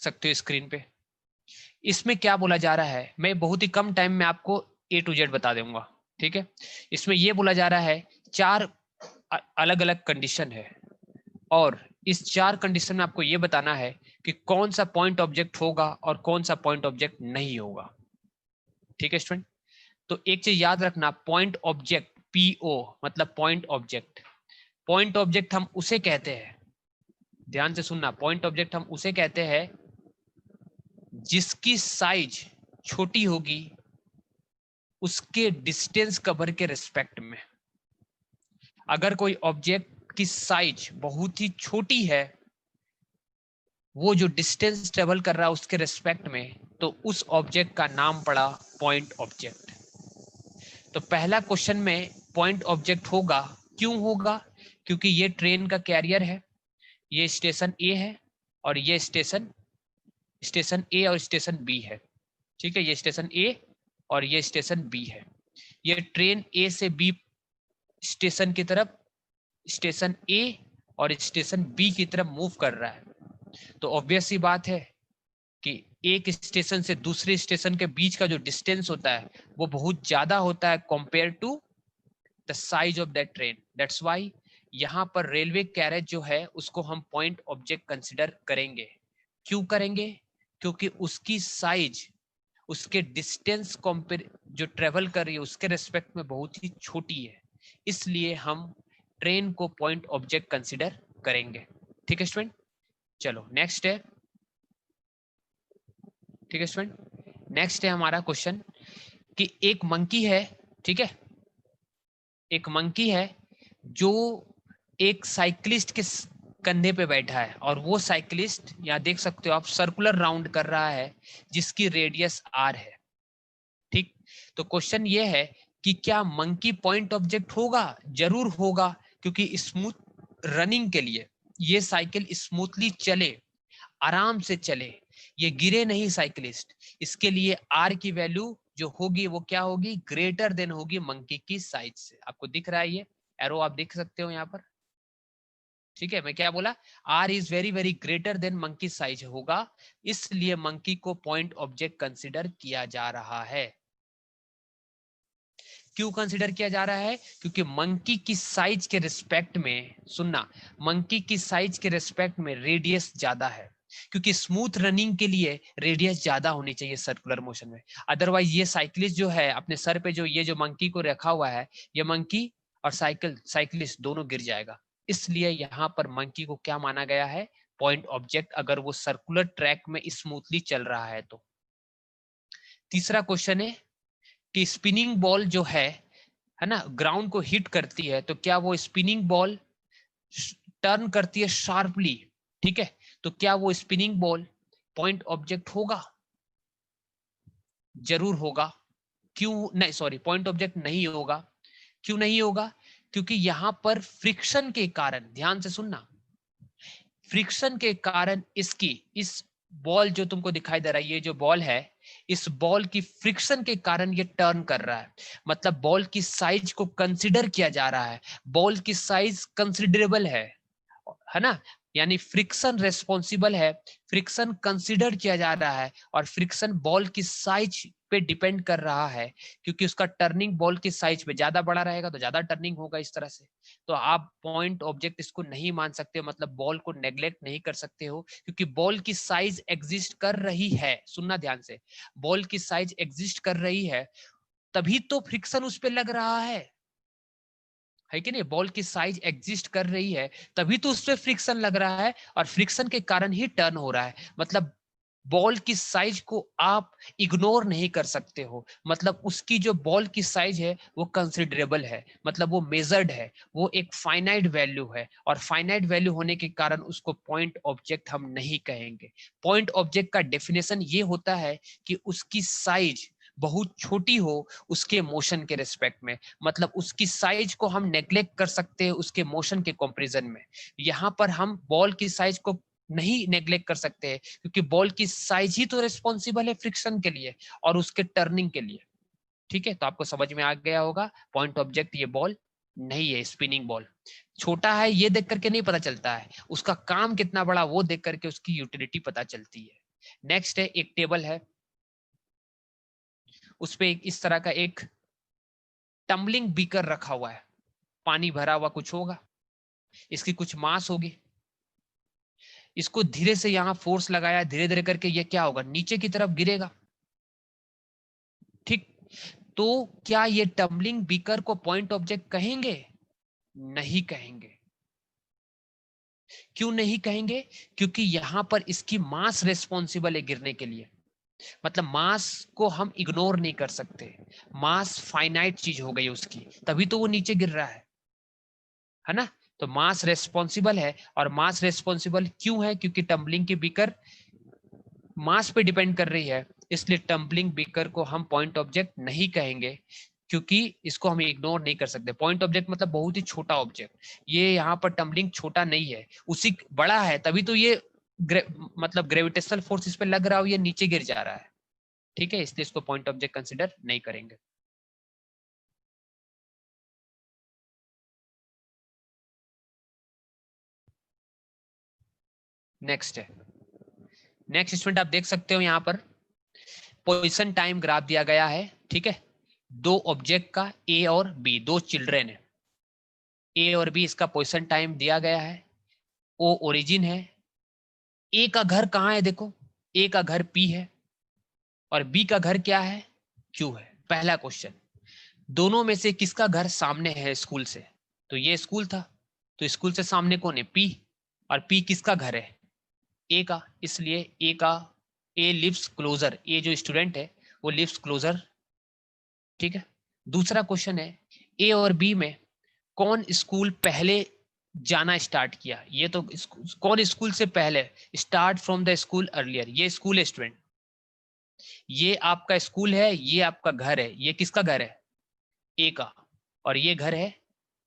सकते हो स्क्रीन पे। इसमें क्या बोला जा रहा है, मैं बहुत ही कम टाइम में आपको A to Z बता दूंगा, ठीक है। इसमें ये बोला जा रहा है 4 अलग अलग कंडीशन है, और इस 4 कंडीशन में आपको ये बताना है कि कौन सा पॉइंट ऑब्जेक्ट होगा और कौन सा पॉइंट ऑब्जेक्ट नहीं होगा, ठीक है स्टूडेंट। तो एक चीज याद रखना, पॉइंट ऑब्जेक्ट PO मतलब पॉइंट ऑब्जेक्ट। पॉइंट ऑब्जेक्ट हम उसे कहते हैं, ध्यान से सुनना, पॉइंट ऑब्जेक्ट हम उसे कहते हैं जिसकी साइज छोटी होगी उसके डिस्टेंस कवर के रिस्पेक्ट में। अगर कोई ऑब्जेक्ट की साइज बहुत ही छोटी है, वो जो डिस्टेंस ट्रेवल कर रहा है उसके रिस्पेक्ट में, तो उस ऑब्जेक्ट का नाम पड़ा पॉइंट ऑब्जेक्ट। तो पहला क्वेश्चन में पॉइंट ऑब्जेक्ट होगा, क्यों होगा? क्योंकि ये ट्रेन का कैरियर है, ये स्टेशन ए है और ये स्टेशन ए और स्टेशन बी है, ठीक है। ये स्टेशन ए और ये स्टेशन बी है। ये ट्रेन ए से बी स्टेशन की तरफ, स्टेशन ए और स्टेशन बी की तरफ मूव कर रहा है। तो ऑब्वियस सी बात है कि एक स्टेशन से दूसरे स्टेशन के बीच का जो डिस्टेंस होता है वो बहुत ज्यादा होता है compare to the size of that train. That's why यहाँ पर रेलवे कैरेज जो है उसको हम पॉइंट ऑब्जेक्ट कंसिडर करेंगे। क्यों करेंगे? क्योंकि उसकी साइज उसके डिस्टेंस कंपेयर जो ट्रेवल कर रही है उसके रेस्पेक्ट में बहुत ही छोटी है, इसलिए हम ट्रेन को पॉइंट ऑब्जेक्ट कंसिडर करेंगे, ठीक है स्टूडेंट। चलो नेक्स्ट है, ठीक है स्टूडेंट। नेक्स्ट है हमारा क्वेश्चन कि एक मंकी है, ठीक है, एक मंकी है जो एक साइकिलिस्ट के कंधे पे बैठा है, और वो साइकिलिस्ट यहाँ देख सकते हो आप सर्कुलर राउंड कर रहा है जिसकी रेडियस R है, ठीक। तो क्वेश्चन ये है कि क्या मंकी पॉइंट ऑब्जेक्ट होगा? जरूर होगा, क्योंकि स्मूथ रनिंग के लिए ये साइकिल स्मूथली चले, आराम से चले, ये गिरे नहीं साइकिलिस्ट, इसके लिए R की वैल्यू जो होगी वो क्या होगी? ग्रेटर देन होगी मंकी की साइज से। आपको दिख रहा है ये एरो, आप देख सकते हो यहाँ पर, ठीक है। मैं क्या बोला? R is very very greater than monkey size होगा, इसलिए मंकी को पॉइंट ऑब्जेक्ट कंसिडर किया जा रहा है। क्यों कंसिडर किया जा रहा है? क्योंकि मंकी की साइज के रिस्पेक्ट में, सुनना, मंकी की साइज के रिस्पेक्ट में रेडियस ज्यादा है, क्योंकि स्मूथ रनिंग के लिए रेडियस ज्यादा होनी चाहिए सर्कुलर मोशन में। अदरवाइज ये साइक्लिस्ट जो है अपने सर पे जो ये जो मंकी को रखा हुआ है, ये मंकी और साइक्लिस्ट दोनों गिर जाएगा, इसलिए यहाँ पर मंकी को क्या माना गया है? पॉइंट ऑब्जेक्ट, अगर वो सर्कुलर ट्रैक में स्मूथली चल रहा है तो। तीसरा क्वेश्चन है कि स्पिनिंग बॉल जो है ना, ग्राउंड को हिट करती है, तो क्या वो स्पिनिंग बॉल टर्न करती है शार्पली, ठीक है, तो क्या वो स्पिनिंग बॉल पॉइंट ऑब्जेक्ट होगा? जरूर होगा। क्यों नहीं, सॉरी, पॉइंट ऑब्जेक्ट नहीं होगा। क्यों नहीं होगा? क्योंकि यहां पर फ्रिक्शन के कारण, ध्यान से सुनना, फ्रिक्शन के कारण इसकी, इस बॉल जो तुमको दिखाई दे रहा है, ये जो बॉल है, इस बॉल की फ्रिक्शन के कारण ये टर्न कर रहा है, मतलब बॉल की साइज को कंसीडर किया जा रहा है, बॉल की साइज कंसिडरेबल है ना, यानी फ्रिक्शन रेस्पॉन्सिबल है, फ्रिक्शन कंसीडर किया जा रहा है, और फ्रिक्शन बॉल की साइज पे डिपेंड कर रहा है, क्योंकि उसका टर्निंग बॉल की साइज पे ज्यादा बड़ा रहेगा तो ज्यादा टर्निंग होगा, इस तरह से। तो आप पॉइंट ऑब्जेक्ट इसको नहीं मान सकते, मतलब बॉल को नेग्लेक्ट नहीं कर सकते हो, क्योंकि बॉल की साइज एग्जिस्ट कर रही है, सुनना ध्यान से, बॉल की साइज एग्जिस्ट कर रही है, तभी तो फ्रिक्शन उस पर लग रहा है कि नहीं? बॉल की साइज एग्जिस्ट कर रही है तभी तो उस पर फ्रिक्शन लग रहा है, और फ्रिक्शन के कारण ही टर्न हो रहा है, मतलब बॉल की साइज को आप इग्नोर नहीं कर सकते हो, मतलब उसकी जो बॉल की साइज है वो कंसिडरेबल है, मतलब वो मेजर्ड है, वो एक फाइनाइट वैल्यू है, और फाइनाइट वैल्यू होने के कारण उसको पॉइंट ऑब्जेक्ट हम नहीं कहेंगे। पॉइंट ऑब्जेक्ट का डेफिनेशन ये होता है कि उसकी साइज बहुत छोटी हो उसके मोशन के रेस्पेक्ट में, मतलब उसकी साइज को हम नेग्लेक्ट कर सकते हैं उसके मोशन के कंपैरिजन में। यहाँ पर हम बॉल की साइज को नहीं नेग्लेक्ट कर सकते हैं, क्योंकि बॉल की साइज ही तो रिस्पॉन्सिबल है फ्रिक्शन के लिए और उसके टर्निंग के लिए, ठीक है। तो आपको समझ में आ गया होगा, पॉइंट ऑब्जेक्ट ये बॉल नहीं है, स्पिनिंग बॉल। छोटा है ये देख करके नहीं पता चलता है, उसका काम कितना बड़ा वो देख करके उसकी यूटिलिटी पता चलती है, नेक्स्ट है एक टेबल है, उस पे इस तरह का एक टम्बलिंग बीकर रखा हुआ है, पानी भरा हुआ कुछ होगा, इसकी कुछ मास होगी, इसको धीरे से यहां फोर्स लगाया, धीरे धीरे करके ये क्या होगा, नीचे की तरफ गिरेगा। ठीक, तो क्या ये टम्बलिंग बीकर को पॉइंट ऑब्जेक्ट कहेंगे? नहीं कहेंगे। क्यों नहीं कहेंगे? क्योंकि यहां पर इसकी मास रिस्पॉन्सिबल है गिरने के लिए। मतलब मास को हम इग्नोर नहीं कर सकते, मास फाइनाइट चीज हो गई उसकी, तभी तो वो नीचे गिर रहा है ना। तो मास रेस्पॉन्सिबल है, और मास रेस्पॉन्सिबल क्यों है? क्योंकि टम्बलिंग की बीकर मास पे डिपेंड कर रही है, इसलिए टम्बलिंग बीकर को हम पॉइंट ऑब्जेक्ट नहीं कहेंगे, क्योंकि इसको हम इग्नोर नहीं कर सकते। पॉइंट ऑब्जेक्ट मतलब बहुत ही छोटा ऑब्जेक्ट, ये यहाँ पर टम्बलिंग छोटा नहीं है, उसी बड़ा है, तभी तो ये मतलब ग्रेविटेशनल फोर्स इस पे लग रहा हो, ये नीचे गिर जा रहा है। ठीक है, इसलिए इसको पॉइंट ऑब्जेक्ट कंसिडर नहीं करेंगे। नेक्स्ट है, नेक्स्ट स्टूडेंट आप देख सकते हो यहाँ पर पोजीशन टाइम ग्राफ दिया गया है। ठीक है, दो ऑब्जेक्ट का ए और बी, दो चिल्ड्रेन है, ए और बी, इसका पोजीशन टाइम दिया गया है, ओ ओरिजिन है, ए का घर कहाँ है, देखो ए का घर पी है और बी का घर क्या है, क्यू है। पहला क्वेश्चन, दोनों में से किसका घर सामने है स्कूल से? तो ये स्कूल था, तो स्कूल से सामने कौन है, पी, और पी किसका घर है, ए का, इसलिए ए का, ए लिव्स क्लोजर, ए जो स्टूडेंट है वो लिव्स क्लोजर। ठीक है, दूसरा क्वेश्चन है ए और बी में कौन स्कूल पहले जाना स्टार्ट किया? ये तो कौन स्कूल से पहले, start from the school earlier, ये स्कूल है स्टूडेंट, ये आपका स्कूल है, ये आपका घर है, ये किसका घर है, ए का, और ये घर है,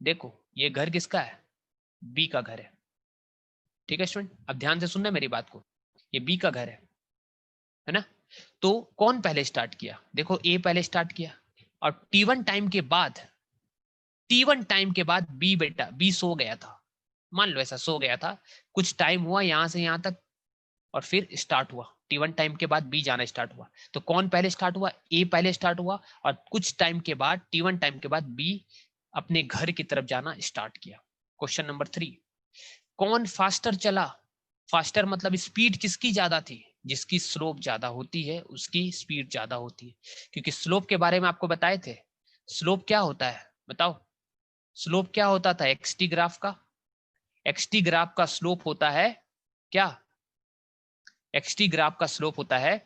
देखो ये घर किसका है, बी का घर है। ठीक है स्टूडेंट, अब ध्यान से सुनना मेरी बात को, ये बी का घर है ना। तो कौन पहले स्टार्ट किया, देखो ए पहले स्टार्ट किया, और T1 टाइम के बाद, T1 टाइम के बाद बी, बेटा बी सो गया था, मान लो ऐसा सो गया था, कुछ टाइम हुआ यहां से यहां तक, और फिर स्टार्ट हुआ, T1 टाइम के बाद बी जाना स्टार्ट हुआ। तो कौन पहले स्टार्ट हुआ, ए पहले स्टार्ट हुआ, और कुछ टाइम के बाद T1 टाइम के बाद बी अपने घर की तरफ जाना स्टार्ट किया। क्वेश्चन नंबर 3, कौन फास्टर चला? फास्टर मतलब स्पीड किसकी ज्यादा थी, जिसकी स्लोप ज्यादा होती है उसकी स्पीड ज्यादा होती है, क्योंकि स्लोप के बारे में आपको बताए थे। स्लोप क्या होता है बताओ, स्लोप क्या होता था एक्सटी ग्राफ का? एक्सटी ग्राफ का स्लोप होता है क्या, एक्सटी ग्राफ का स्लोप होता है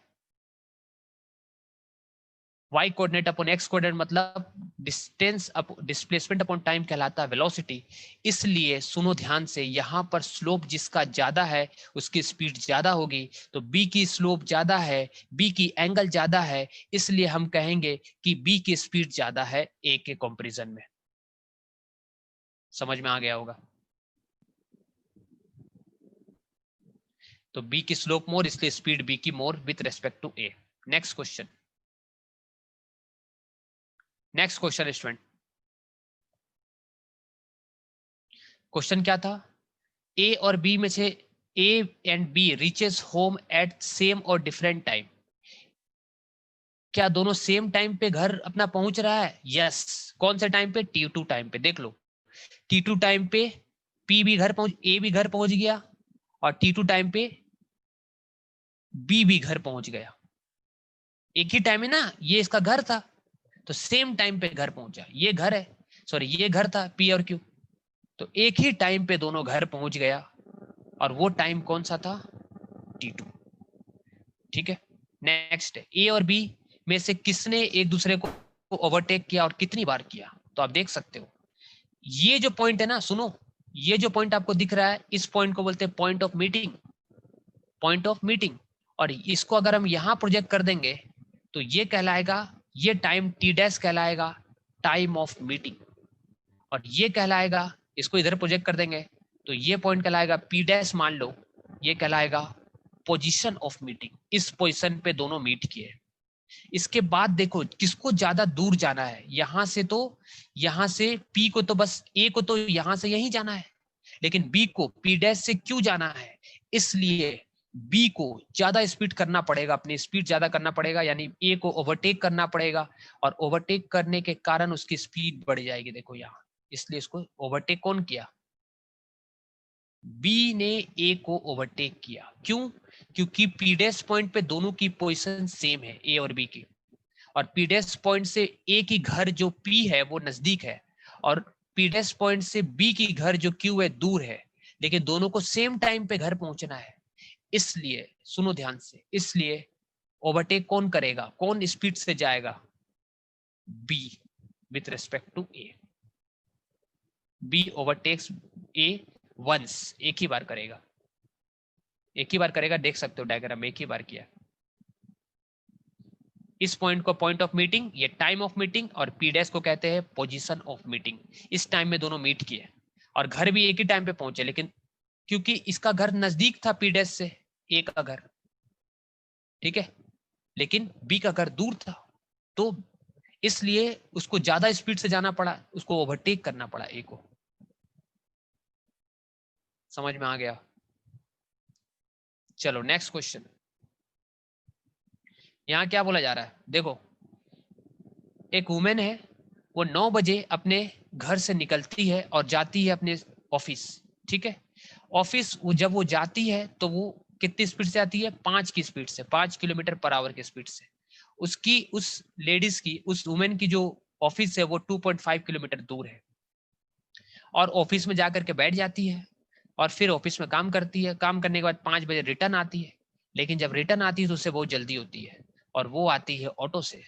y coordinate upon x coordinate, मतलब डिस्टेंस डिस्प्लेसमेंट अपॉन टाइम कहलाता है वेलोसिटी। इसलिए सुनो ध्यान से, यहां पर स्लोप जिसका ज्यादा है उसकी स्पीड ज्यादा होगी, तो b की स्लोप ज्यादा है, b की एंगल ज्यादा है, इसलिए हम कहेंगे कि b की स्पीड ज्यादा है a के कंपैरिजन में। समझ में आ गया होगा? तो b की स्लोप मोर, इसलिए स्पीड b की more with respect to a। Next question, next question student, question क्या था, ए और बी में से A and B reaches home at same और डिफरेंट टाइम। क्या दोनों सेम टाइम पे घर अपना पहुंच रहा है? यस। कौन से टाइम पे? T2 टाइम पे। देख लो, T2 टाइम पे पी भी घर पहुंच, ए भी घर पहुंच गया, और T2 टाइम पे बी भी घर पहुंच गया। एक ही टाइम है ना, ये इसका घर था, तो सेम टाइम पे घर पहुंचा, ये घर है, सॉरी ये घर था पी और क्यू, तो एक ही टाइम पे दोनों घर पहुंच गया, और वो टाइम कौन सा था? T2। ठीक है, नेक्स्ट, ए और बी में से किसने एक दूसरे को ओवरटेक किया और कितनी बार किया? तो आप देख सकते हो, ये जो पॉइंट है ना, सुनो, ये जो पॉइंट आपको दिख रहा है, इस पॉइंट को बोलते हैं point of meeting, point of meeting. और इसको अगर हम यहां प्रोजेक्ट कर देंगे तो ये कहलाएगा, ये टाइम टी डैश कहलाएगा टाइम ऑफ मीटिंग, और ये कहलाएगा, इसको इधर प्रोजेक्ट कर देंगे तो ये पॉइंट कहलाएगा पी डैश, मान लो ये कहलाएगा पोजीशन ऑफ मीटिंग। इस पोजीशन पे दोनों मीट किए। इसके बाद देखो किसको ज्यादा दूर जाना है, यहां से, तो यहां से पी को तो बस, ए को तो यहां से यहीं जाना है, लेकिन बी को पी डैश से क्यों जाना है? इसलिए बी को ज्यादा स्पीड करना पड़ेगा, अपनी स्पीड ज्यादा करना पड़ेगा, यानी ए को ओवरटेक करना पड़ेगा, और ओवरटेक करने के कारण उसकी स्पीड बढ़ जाएगी। देखो यहाँ, इसलिए इसको ओवरटेक कौन किया? बी ने ए को ओवरटेक किया। क्यों? क्योंकि पी डैश पॉइंट पे दोनों की पोजीशन सेम है, ए और बी की, और पी डैश पॉइंट से ए की घर जो पी है वो नजदीक है, और पी डैश पॉइंट से बी की घर जो क्यू है दूर है, लेकिन दोनों को सेम टाइम पे घर पहुंचना है। इसलिए सुनो ध्यान से, इसलिए ओवरटेक कौन करेगा, कौन स्पीड से जाएगा? B with respect to A. B overtakes A once, एक ही बार करेगा, एक ही बार करेगा। देख सकते हो डायग्राम में, एक ही बार किया। इस पॉइंट को पॉइंट ऑफ मीटिंग, ये टाइम ऑफ मीटिंग, और पी डैश को कहते हैं पोजीशन ऑफ मीटिंग। इस टाइम में दोनों मीट किए, और घर भी एक ही टाइम पे पहुंचे, लेकिन क्योंकि इसका घर नजदीक था पी डैश से, ए का घर, ठीक है, लेकिन बी का घर दूर था, तो इसलिए उसको ज्यादा स्पीड से जाना पड़ा, उसको ओवरटेक करना पड़ा ए को। समझ में आ गया? चलो नेक्स्ट क्वेश्चन। यहां क्या बोला जा रहा है, देखो, एक वुमेन है, वो 9 बजे अपने घर से निकलती है और जाती है अपने ऑफिस, ठीक है। ऑफिस वो जब वो जाती है तो वो कितनी स्पीड से आती है? 5 की स्पीड से, 5 किलोमीटर पर आवर की स्पीड से। उसकी, उस लेडीज की, उस वुमेन की जो ऑफिस है वो 2.5 किलोमीटर दूर है, और ऑफिस में जाकर के बैठ जाती है, और फिर ऑफिस में काम करती है। काम करने के बाद 5 बजे रिटर्न आती है, लेकिन जब रिटर्न आती है तो उससे बहुत जल्दी होती है, और वो आती है ऑटो से।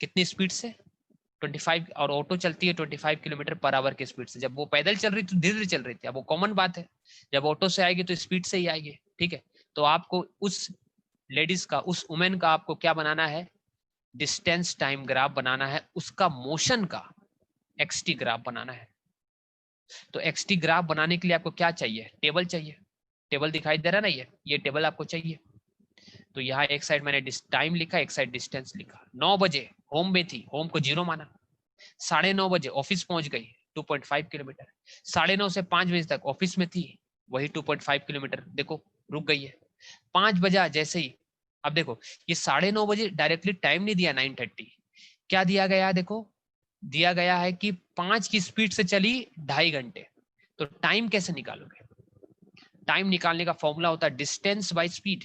कितनी स्पीड से? 25, और ऑटो चलती है 25 किलोमीटर पर आवर की स्पीड से। जब वो पैदल चल रही थी तो धीरे धीरे चल रही थी, अब वो कॉमन बात है, जब ऑटो से आएगी तो स्पीड से ही आएगी, ठीक है। तो आपको उस लेडीज का, उस वुमेन का आपको क्या बनाना है? डिस्टेंस टाइम ग्राफ बनाना है, उसका मोशन का एक्सटी ग्राफ बनाना है। तो एक्सटी ग्राफ बनाने के लिए आपको क्या चाहिए? टेबल चाहिए। टेबल दिखाई दे रहा है ना, ये टेबल आपको चाहिए। तो यहाँ एक साइड मैंने टाइम लिखा, एक साइड डिस्टेंस लिखा। 9 बजे होम में थी, होम को 0 माना। 9:30 बजे ऑफिस पहुंच गई, 2.5 किलोमीटर। 9:30 से 5 बजे तक ऑफिस में थी, वही 2.5 किलोमीटर, देखो रुक गई है। 5 बजा जैसे ही, अब देखो ये 9:30 बजे डायरेक्टली टाइम नहीं दिया 9:30, क्या दिया गया है? देखो दिया गया है कि 5 की स्पीड से चली 2.5 घंटे। तो टाइम कैसे निकालोगे? टाइम निकालने का फॉर्मूला होता है डिस्टेंस बाय स्पीड,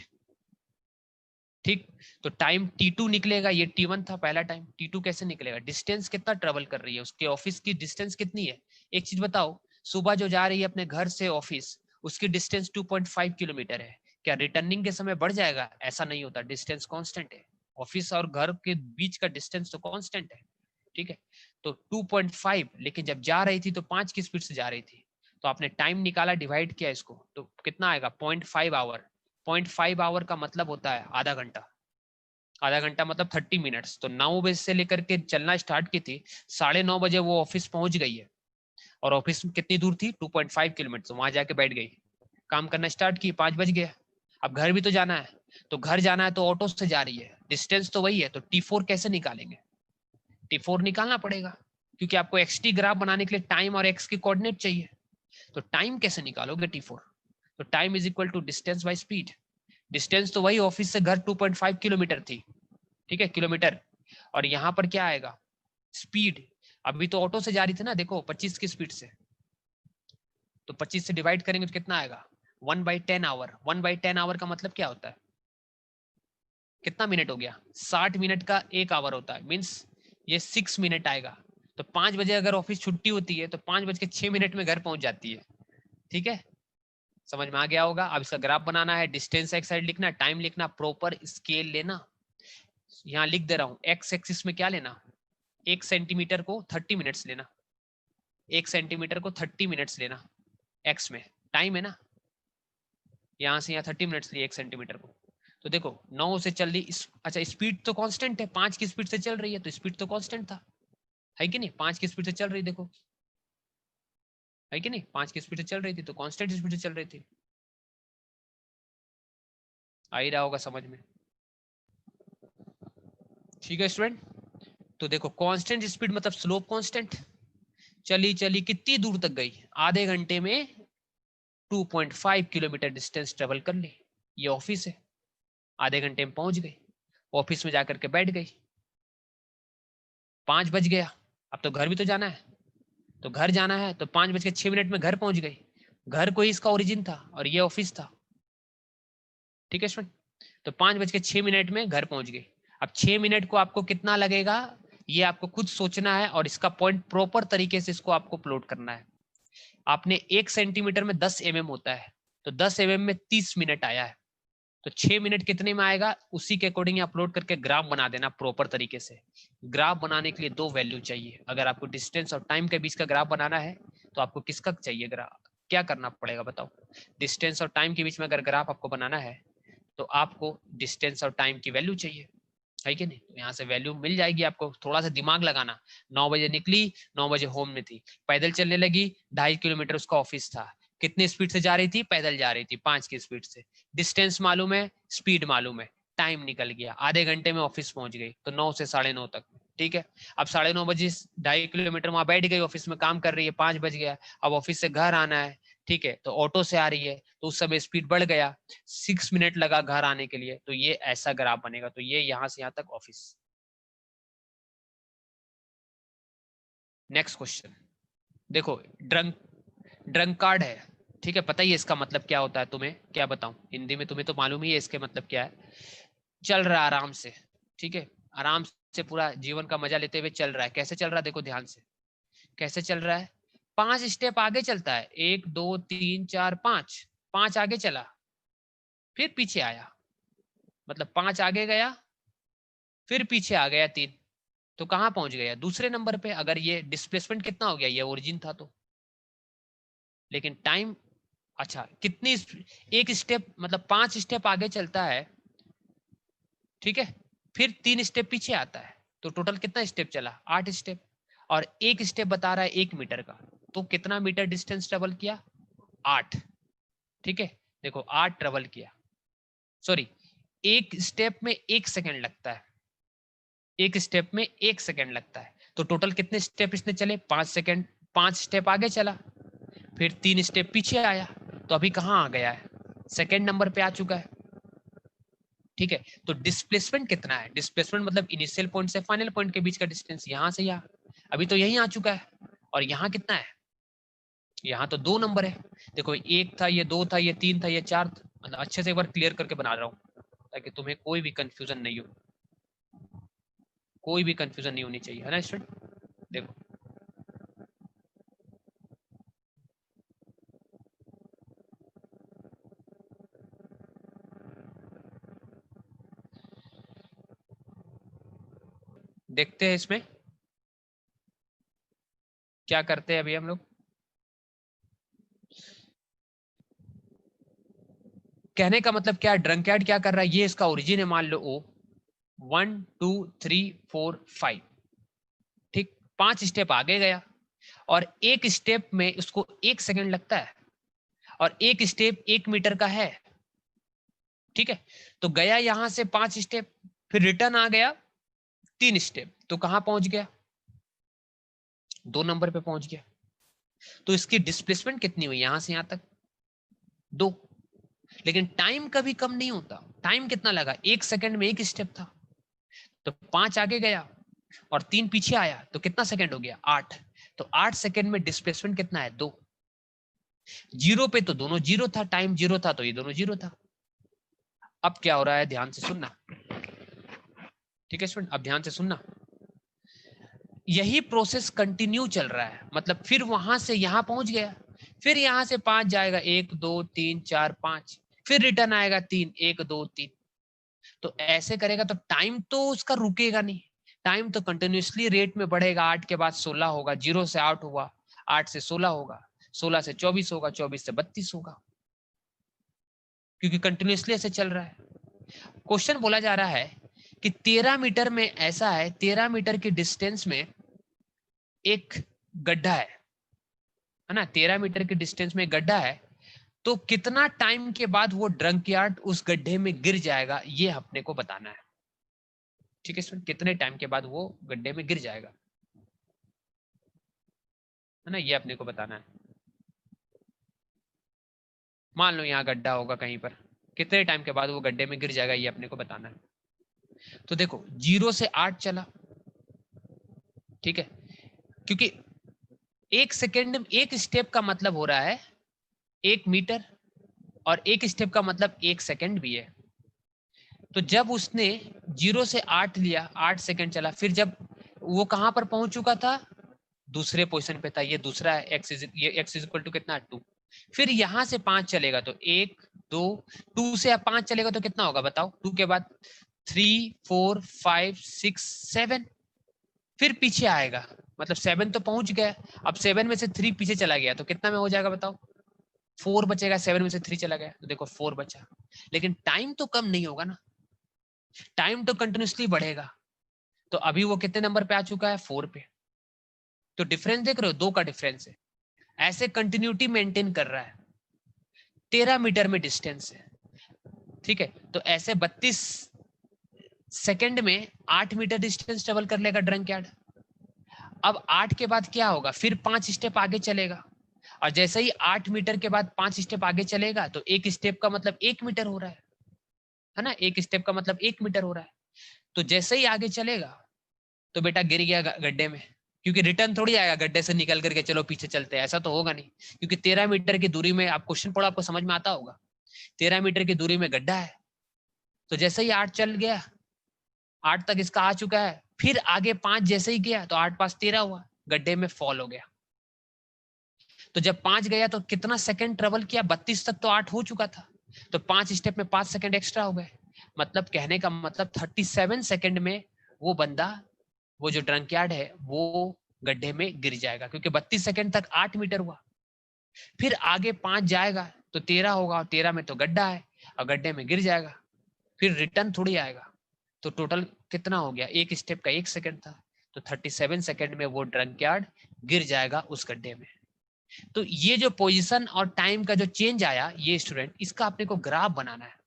ठीक। तो टाइम T2 निकलेगा, ये T1 था पहला टाइम। T2 कैसे निकलेगा? डिस्टेंस कितना ट्रेवल कर रही है, उसके ऑफिस की डिस्टेंस कितनी है। एक चीज बताओ, सुबह जो जा रही है अपने घर से ऑफिस, उसकी डिस्टेंस 2.5 किलोमीटर है, क्या रिटर्निंग के समय बढ़ जाएगा? ऐसा नहीं होता, डिस्टेंस कांस्टेंट है। ऑफिस और घर के बीच का डिस्टेंस तो कांस्टेंट है, ठीक है। तो 2.5, लेकिन जब जा रही थी तो 5 की स्पीड से जा रही थी, तो आपने टाइम निकाला, डिवाइड किया इसको, तो कितना आएगा? 0.5 आवर। 0.5 आवर का मतलब होता है आधा घंटा। आधा घंटा मतलब 30 मिनट्स। तो 9 बजे से लेकर के चलना स्टार्ट की थी, 9:30 बजे वो ऑफिस पहुंच गई है, और ऑफिस कितनी दूर थी? 2.5 किलोमीटर। तो वहां जाके बैठ गई, काम करना स्टार्ट की, 5 बज गया। अब घर भी तो जाना है, तो घर जाना है तो ऑटो से जा रही है, डिस्टेंस तो वही है। तो T4 कैसे निकालेंगे? T4 निकालना पड़ेगा, क्योंकि आपको XT ग्राफ बनाने के लिए टाइम और एक्स की कोऑर्डिनेट चाहिए। तो टाइम कैसे निकालोगे T4? तो time is equal to distance by speed. Distance तो वही, ऑफिस से घर 2.5 किलोमीटर थी, ठीक है, किलोमीटर। और यहाँ पर क्या आएगा? स्पीड। अभी तो ऑटो से जा रही थी ना, देखो 25 की स्पीड से, तो 25 से डिवाइड करेंगे तो कितना आएगा? 1/10 आवर। 1/10 आवर का मतलब क्या होता है? कितना मिनट हो गया? 60 मिनट का 1 आवर होता है, मीन्स ये 6 मिनट आएगा। तो 5 बजे अगर ऑफिस छुट्टी होती है तो 5:06 में घर पहुंच जाती है, ठीक है। समझ में आ गया होगा। अब इसका ग्राफ बनाना है, डिस्टेंस एक साइड लिखना, टाइम लिखना, प्रॉपर स्केल लेना। यहाँ लिख दे रहा हूँ, एक्स एक्सिस में क्या लेना? 1 सेंटीमीटर को 30 मिनट्स लेना, 1 सेंटीमीटर को 30 मिनट्स लेना, एक्स में टाइम है ना, यहाँ से यहाँ 30 मिनट्स लिए 1 सेंटीमीटर को। तो देखो 9 से चल रही, अच्छा स्पीड तो कांस्टेंट है, 5 की स्पीड से चल रही है, तो स्पीड तो कांस्टेंट था, है कि नहीं? 5 की स्पीड से चल रही, देखो है कि नहीं, 5 की स्पीड से चल रही थी, तो कांस्टेंट स्पीड से चल रही थी। आ ही रहा होगा समझ में, ठीक है स्टूडेंट। तो देखो कांस्टेंट स्पीड मतलब स्लोप कांस्टेंट। चली चली कितनी दूर तक गई? आधे घंटे में 2.5 किलोमीटर डिस्टेंस ट्रेवल कर ली। ये ऑफिस है, आधे घंटे में पहुंच गई, ऑफिस में जाकर के बैठ गई, 5 बज गया, अब तो घर भी तो जाना है, तो घर जाना है तो 5:06 में घर पहुंच गई, घर कोई इसका ओरिजिन था और ये ऑफिस था, ठीक है स्टूडेंट। तो 5:06 में घर पहुंच गई। अब 6 मिनट को आपको कितना लगेगा ये आपको खुद सोचना है और इसका पॉइंट प्रॉपर तरीके से इसको आपको प्लॉट करना है। आपने 1 सेंटीमीटर में 10 mm होता है, तो 10 mm में 30 मिनट आया है, तो 6 मिनट कितने में आएगा उसी के अकॉर्डिंग अपलोड करके ग्राफ बना देना प्रॉपर तरीके से। ग्राफ बनाने के लिए 2 वैल्यू चाहिए, अगर आपको डिस्टेंस और टाइम के बीच का ग्राफ बनाना है तो आपको किसका चाहिए ग्राफ, क्या करना पड़ेगा बताओ। डिस्टेंस और टाइम के बीच में अगर ग्राफ आपको बनाना है तो आपको डिस्टेंस और टाइम की वैल्यू चाहिए, है कि नहीं। तो यहाँ से वैल्यू मिल जाएगी आपको, थोड़ा सा दिमाग लगाना। 9 बजे निकली, 9 बजे होम में थी, पैदल चलने लगी, 2.5 किलोमीटर उसका ऑफिस था, कितनी स्पीड से जा रही थी, पैदल जा रही थी 5 की स्पीड से, डिस्टेंस मालूम है, स्पीड मालूम है, टाइम निकल गया, आधे घंटे में ऑफिस पहुंच गई, तो 9 से 9:30 तक, ठीक है। अब 9:30 बजे 2.5 किलोमीटर वहां बैठ गई, ऑफिस में काम कर रही है, 5 बज गया, अब ऑफिस से घर आना है, ठीक है, तो ऑटो से आ रही है, तो उस समय स्पीड बढ़ गया, 6 मिनट लगा घर आने के लिए, तो ये ऐसा ग्राफ बनेगा। तो ये यहाँ से यहाँ तक ऑफिस। नेक्स्ट क्वेश्चन देखो, ड्रंक कार्ड है, ठीक है, पता ही है इसका मतलब क्या होता है, तुम्हें क्या बताऊं हिंदी में, तुम्हें तो मालूम ही है इसके मतलब क्या है। चल रहा है आराम से, ठीक है, आराम से पूरा जीवन का मजा लेते हुए चल रहा है, कैसे चल रहा है देखो ध्यान से, कैसे चल रहा है, 5 स्टेप आगे चलता है, 1 2 3 4 5, 5 आगे चला, फिर पीछे आया, मतलब 5 आगे गया, फिर पीछे आ गया 3, तो कहां पहुंच गया दूसरे नंबर पे। अगर ये डिस्प्लेसमेंट कितना हो गया, ये ओरिजिन था तो, लेकिन टाइम, अच्छा कितनी, एक स्टेप मतलब 5 स्टेप आगे चलता है, ठीक है, फिर 3 स्टेप पीछे आता है, तो टोटल कितना स्टेप चला, 8 स्टेप, और एक स्टेप बता रहा है 1 मीटर का, तो कितना मीटर डिस्टेंस ट्रेवल किया, 8, ठीक है। देखो 8 ट्रेवल किया, सॉरी, एक स्टेप में 1 सेकेंड लगता है, एक स्टेप में 1 सेकेंड लगता है, तो टोटल कितने स्टेप इसने चले, 5 सेकेंड, 5 स्टेप आगे चला, फिर 3 स्टेप पीछे आया, तो अभी कहाँ आ गया है, सेकेंड नंबर पे आ चुका है, ठीक है। तो डिस्प्लेसमेंट कितना है, डिस्प्लेसमेंट मतलब इनिशियल पॉइंट से फाइनल पॉइंट के बीच का डिस्टेंस, यहां से यहाँ, अभी तो यही आ चुका है, और यहाँ कितना है, यहाँ तो 2 नंबर है, देखो 1 था, ये 2 था, ये 3 था, ये 4 था, मतलब अच्छे से एक बार क्लियर करके बना रहा हूँ ताकि तुम्हें कोई भी कंफ्यूजन नहीं हो, कोई भी कंफ्यूजन नहीं होनी चाहिए, है ना स्टूडेंट। देखो देखते हैं इसमें क्या करते हैं अभी हम लोग। कहने का मतलब क्या, ड्रंकैर्ड क्या कर रहा है, ये इसका ओरिजिन है, मान लो ओ 1 2 3 4 5, ठीक, 5 स्टेप आगे गया, और एक स्टेप में उसको 1 सेकेंड लगता है, और एक स्टेप 1 मीटर का है, ठीक है। तो गया यहां से 5 स्टेप, फिर रिटर्न आ गया 3 स्टेप, तो कहां पहुंच गया, 2 नंबर पे पहुंच गया। तो इसकी डिस्प्लेसमेंट कितनी हुई यहां से यहां तक, 2, लेकिन टाइम कभी कम नहीं होता, टाइम कितना लगा, 1 सेकेंड में एक स्टेप था, तो 5 आगे गया और 3 पीछे आया, तो कितना सेकेंड हो गया, 8, तो 8 सेकेंड में डिस्प्लेसमेंट कितना है, 2, जीरो पे तो दोनों जीरो था, टाइम जीरो था तो ये दोनों जीरो था। अब क्या हो रहा है ध्यान से सुनना, ठीक है स्टूडेंट, अब ध्यान से सुनना, यही प्रोसेस कंटिन्यू चल रहा है, मतलब फिर वहां से यहां पहुंच गया, फिर यहां से 5 जाएगा, 1 2 3 4 5, फिर रिटर्न आएगा 3, 1 2 3, तो ऐसे करेगा तो टाइम तो उसका रुकेगा नहीं, टाइम तो कंटिन्यूसली रेट में बढ़ेगा, 8 के बाद 16 होगा, 0 से 8 हुआ, 8 से 16 होगा, 16 से 24 होगा, 24 से 32 होगा, क्योंकि कंटिन्यूसली ऐसे चल रहा है। क्वेश्चन बोला जा रहा है कि 13 मीटर में ऐसा है, 13 मीटर की डिस्टेंस में एक गड्ढा है ना, 13 मीटर की डिस्टेंस में गड्ढा है, तो कितना टाइम के बाद वो ड्रंक यार्ड उस गड्ढे में गिर जाएगा, ये अपने को बताना है, ठीक है स्टूडेंट, कितने टाइम के बाद वो गड्ढे में गिर जाएगा, है ना, ये अपने को बताना है। मान लो यहाँ गड्ढा होगा कहीं पर, कितने टाइम के बाद वो गड्ढे में गिर जाएगा, ये अपने को बताना है। तो देखो 0 से 8 चला, ठीक है, क्योंकि 1 सेकेंड, 1 स्टेप का मतलब हो रहा है 1 मीटर, और 1 स्टेप का मतलब 1 सेकेंड भी है। तो जब उसने 0 से 8 लिया, 8 सेकेंड चला, फिर जब वो कहां पर पहुंच चुका था, दूसरे पोजीशन पे था, ये दूसरा है, ये x इज इक्वल टू कितना 2। फिर यहां से 5 चलेगा तो 1 2, 2 से 5 चलेगा तो कितना होगा बताओ, 2 के बाद 3 4 5 6 7, फिर पीछे आएगा, मतलब 7 तो पहुंच गया, अब 7 में से 3 पीछे चला गया तो कितना में हो जाएगा बताओ, 4 बचेगा, 7 में से 3 चला गया तो देखो 4 बचा। लेकिन टाइम तो कम नहीं होगा ना, टाइम तो कंटिन्यूसली बढ़ेगा। तो अभी वो कितने नंबर पे आ चुका है, 4 पे। तो डिफरेंस देख रहे हो, 2 का डिफरेंस है। ऐसे कंटिन्यूटी मेंटेन कर रहा है, 13 मीटर में डिस्टेंस है, ठीक है। तो ऐसे 32 सेकंड में 8 मीटर डिस्टेंस ट्रेवल कर लेगा ड्रंक यार्ड। अब 8 के बाद क्या होगा, फिर 5 स्टेप आगे चलेगा, और जैसे ही 8 मीटर के बाद 5 स्टेप आगे चलेगा तो 1 स्टेप का मतलब 1 मीटर हो रहा है ना, 1 स्टेप का मतलब 1 मीटर हो रहा है। तो जैसे ही आगे चलेगा तो बेटा गिर गया गड्ढे में, क्योंकि रिटर्न थोड़ी आएगा गड्ढे से निकल करके चलो पीछे चलते हैं, ऐसा तो होगा नहीं, क्योंकि 13 मीटर की दूरी में, आप क्वेश्चन पढ़ो आपको समझ में आता होगा, 13 मीटर की दूरी में गड्ढा है। तो जैसे ही 8 चल गया, 8 तक इसका आ चुका है, फिर आगे 5 जैसे ही गया तो 8 5 13 हुआ, गड्ढे में फॉल हो गया। तो जब 5 गया तो कितना सेकंड ट्रेवल किया, 32 तक तो 8 हो चुका था, तो 5 स्टेप में 5 सेकंड एक्स्ट्रा हो गए। मतलब कहने का मतलब 37 सेकंड में वो बंदा, वो जो ड्रंक यार्ड है वो गड्ढे में गिर जाएगा, क्योंकि 32 सेकंड तक 8 मीटर हुआ। फिर आगे 5 जाएगा तो 13 होगा, और 13 में तो गड्ढा है और गड्ढे में गिर जाएगा, फिर रिटर्न थोड़ी आएगा। तो टोटल कितना हो गया, एक स्टेप का 1 सेकंड था, तो 37 सेकंड में वो ड्रंक यार्ड गिर जाएगा उस गड्ढे में। तो ये जो पोजीशन और टाइम का जो चेंज आया, ये स्टूडेंट, इसका अपने को ग्राफ बनाना है।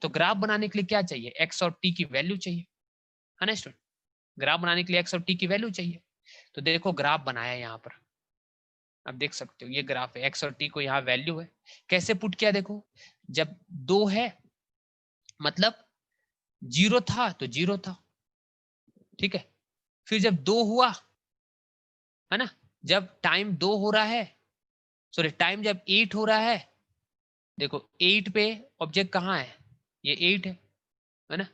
तो ग्राफ बनाने के लिए क्या चाहिए, एक्स और टी की वैल्यू चाहिए, है ना स्टूडेंट। ग्राफ बनाने के लिए एक्स और टी की वैल्यू चाहिए। तो देखो ग्राफ बनाया यहाँ पर, अब देख सकते हो ये ग्राफ है, एक्स और टी को यहाँ वैल्यू है। कैसे पुट किया देखो, जब 2 है मतलब 0 था तो 0 था, ठीक है। फिर जब 2 हुआ, है ना, जब टाइम 2 हो रहा है, सॉरी टाइम जब 8 हो रहा है, देखो 8 पे ऑब्जेक्ट कहाँ है, ये 8 है ना,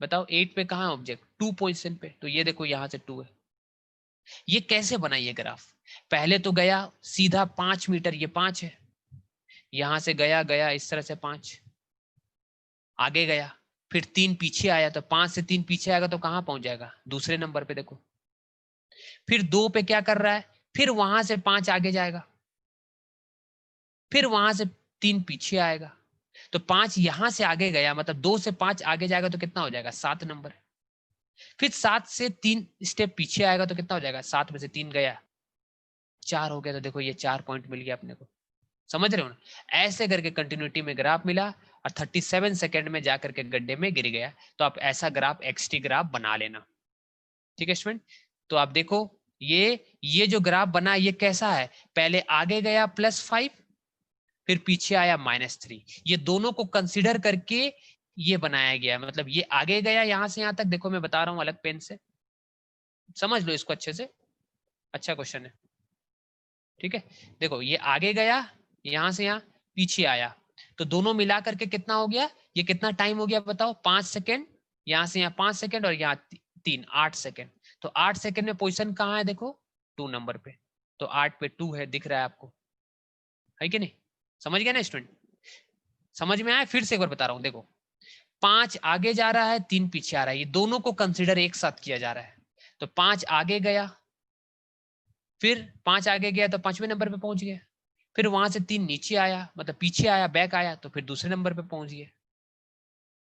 बताओ 8 पे कहाँ है ऑब्जेक्ट, 2 पोजीशन पे, तो ये देखो यहाँ से 2 है। ये कैसे बना ये ग्राफ, पहले तो गया सीधा 5 मीटर, ये 5 है, यहां से गया गया इस तरह से 5 आगे गया, फिर 3 पीछे आया, तो 5 से 3 पीछे आएगा तो कहां पहुंच जाएगा, दूसरे नंबर पे देखो। फिर 2 पे क्या कर रहा है, फिर वहां से 5 आगे जाएगा, फिर वहां से 3 पीछे आएगा, तो 5 यहां से आगे गया, मतलब 2 से 5 आगे जाएगा तो कितना हो जाएगा, 7 नंबर। फिर 7 से 3 स्टेप पीछे आएगा तो कितना हो जाएगा, 7 में से 3 गया, 4 हो गया, तो देखो ये 4 पॉइंट मिल गया अपने को, समझ रहे हो ना। ऐसे करके कंटिन्यूटी में ग्राफ मिला, और 37 सेकंड में जाकर के गड्ढे में गिर गया। तो आप ऐसा ग्राफ एक्सटी ग्राफ बना लेना, ठीक है स्टूडेंट। तो आप देखो ये जो ग्राफ बना ये कैसा है, पहले आगे गया +5, फिर पीछे आया -3, ये दोनों को कंसिडर करके ये बनाया गया, मतलब ये आगे गया यहां से यहां तक, देखो मैं बता रहा हूं अलग पेन से, समझ लो इसको अच्छे से, अच्छा क्वेश्चन है, ठीक है। देखो ये आगे गया यहां से यहां, पीछे आया, तो दोनों मिला करके कितना हो गया, ये कितना टाइम हो गया बताओ, 5 सेकेंड, यहां से यहाँ 5 सेकेंड, और यहाँ 3 8 सेकेंड। तो 8 सेकेंड में पोजीशन कहाँ है देखो, 2 नंबर पे, तो 8 पे 2 है, दिख रहा है आपको, है कि नहीं, समझ गया ना स्टूडेंट, समझ में आया, फिर से एक बार बता रहा हूँ देखो, 5 आगे जा रहा है 3 पीछे आ रहा है, ये दोनों को कंसिडर एक साथ किया जा रहा है। तो 5 आगे गया, फिर 5 आगे गया तो 5वें नंबर पे पहुंच गया, फिर वहां से 3 नीचे आया, मतलब पीछे आया, बैक आया, तो फिर दूसरे नंबर पे पहुंच गया,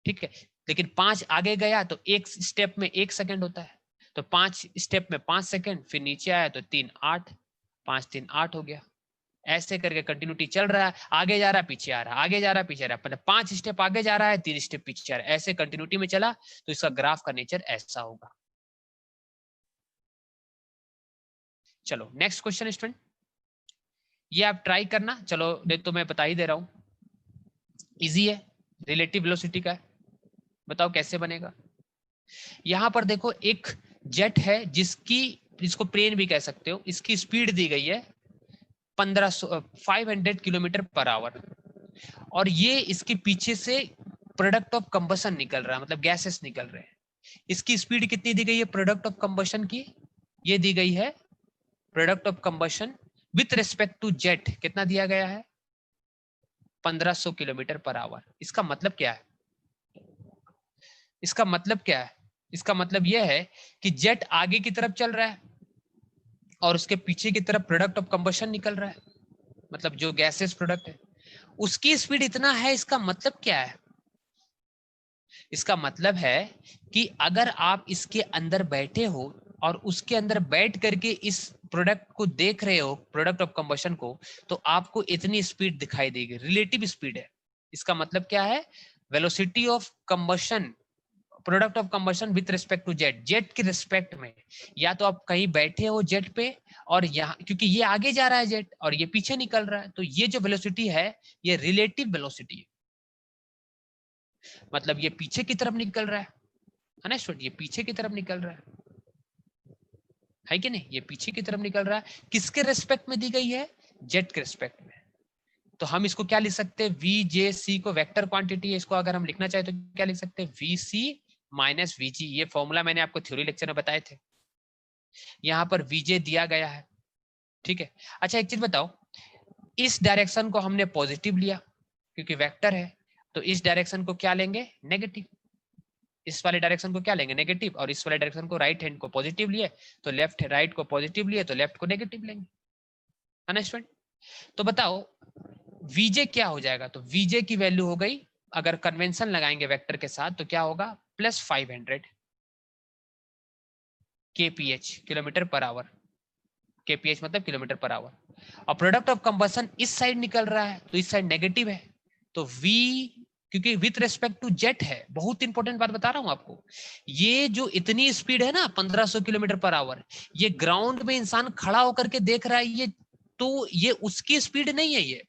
ठीक है। लेकिन 5 आगे गया तो एक स्टेप में 1 सेकंड होता है, तो 5 स्टेप में 5 सेकंड, फिर नीचे आया तो 3 8, 5 3 8 हो गया। ऐसे करके कंटिन्यूटी चल रहा है, आगे जा रहा है पीछे आ रहा है, आगे जा रहा है पीछे आ रहा है, मतलब 5 स्टेप आगे जा रहा है 3 स्टेप पीछे आ रहा है, ऐसे कंटिन्यूटी में चला, तो इसका ग्राफ का नेचर ऐसा होगा। चलो नेक्स्ट क्वेश्चन स्टूडेंट, ये आप ट्राई करना, चलो देख तो मैं बता ही दे रहा हूं, इजी है, रिलेटिव वेलोसिटी का है। बताओ कैसे बनेगा। यहां पर देखो एक जेट है जिसको प्लेन भी कह सकते हो, इसकी स्पीड दी गई है 500 किलोमीटर पर आवर, और ये इसके पीछे से प्रोडक्ट ऑफ कंबशन निकल रहा है, मतलब गैसेस निकल रहे हैं। इसकी स्पीड कितनी दी गई है प्रोडक्ट ऑफ कंबशन की, ये दी गई है product of combustion with respect to jet, कितना दिया गया है 1500 किलोमीटर पर आवर। इसका मतलब क्या है, इसका मतलब क्या है, इसका मतलब यह है कि जेट आगे की तरफ चल रहा है और उसके पीछे की तरफ प्रोडक्ट ऑफ कंबशन निकल रहा है, मतलब जो गैसेस प्रोडक्ट है उसकी स्पीड इतना है। इसका मतलब क्या है, इसका मतलब है कि अगर आप इसके अंदर बैठे हो और उसके अंदर बैठ करके इस प्रोडक्ट को देख रहे हो, प्रोडक्ट ऑफ कंबशन को, तो आपको इतनी स्पीड दिखाई देगी, रिलेटिव स्पीड है। इसका मतलब क्या है, velocity of combustion, product of combustion with respect to jet, jet के रिस्पेक्ट में। या तो आप कहीं बैठे हो जेट पे और यहाँ, क्योंकि ये आगे जा रहा है जेट और ये पीछे निकल रहा है, तो ये जो वेलोसिटी है ये रिलेटिव वेलोसिटी है, मतलब ये पीछे की तरफ निकल रहा है ना स्टूडेंट, ये पीछे की तरफ निकल रहा है कि नहीं, ये पीछे की तरफ निकल रहा है। किसके रिस्पेक्ट में दी गई है, जेट के रिस्पेक्ट में। तो हम इसको क्या लिख सकते हैं, वी जे सी को वेक्टर क्वांटिटी है, इसको अगर हम लिखना चाहे तो क्या लिख सकते हैं, वी सी माइनस वीजी। ये फॉर्मूला मैंने आपको थ्योरी लेक्चर में बताए थे। यहाँ पर वीजे दिया गया है, ठीक है। अच्छा एक चीज बताओ, इस डायरेक्शन को हमने पॉजिटिव लिया क्योंकि वेक्टर है, तो इस डायरेक्शन को क्या लेंगे, नेगेटिव। इस वाले डायरेक्शन को क्या लेंगे, नेगेटिव, और इस वाले डायरेक्शन को राइट हैंड को पॉजिटिव लिए तो लेफ्ट, राइट को पॉजिटिव लिए तो लेफ्ट को नेगेटिव लेंगे, है ना स्टूडेंट। तो बताओ वीजे क्या हो जाएगा, तो वीजे की वैल्यू हो गई, अगर कन्वेंशन लगाएंगे वेक्टर के साथ तो क्या होगा, plus 500 kph, kilometre per hour. kph मतलब किलोमीटर पर आवर। और प्रोडक्ट ऑफ कंबशन इस साइड निकल रहा है तो इस साइड नेगेटिव है, तो v, क्योंकि विथ रेस्पेक्ट टू जेट है, बहुत इंपॉर्टेंट बात बता रहा हूं आपको, ये जो इतनी स्पीड है ना 1500 किलोमीटर पर आवर, ये ग्राउंड में इंसान खड़ा होकर के देख रहा है, ये तो ये उसकी स्पीड नहीं है,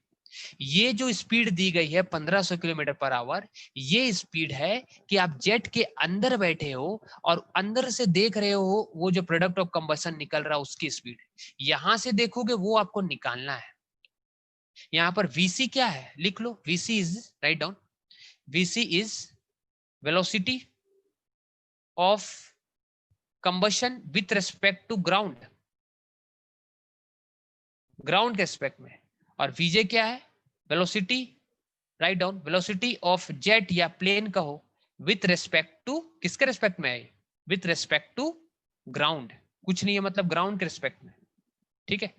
ये जो स्पीड दी गई है 1500 किलोमीटर पर आवर, ये स्पीड है कि आप जेट के अंदर बैठे हो और अंदर से देख रहे हो वो जो प्रोडक्ट ऑफ कंबशन निकल रहा है उसकी स्पीड। यहां से देखोगे वो आपको निकालना है। यहां पर वीसी क्या है, लिख लो, VC is, right down, VC is velocity of combustion with respect to ground, ground के रेस्पेक्ट में। और वीजे क्या है, velocity, right down, velocity of jet या प्लेन कहो विथ रेस्पेक्ट टू, किसके रेस्पेक्ट में है, विथ रेस्पेक्ट टू ग्राउंड, कुछ नहीं है मतलब ग्राउंड के रेस्पेक्ट में, ठीक है।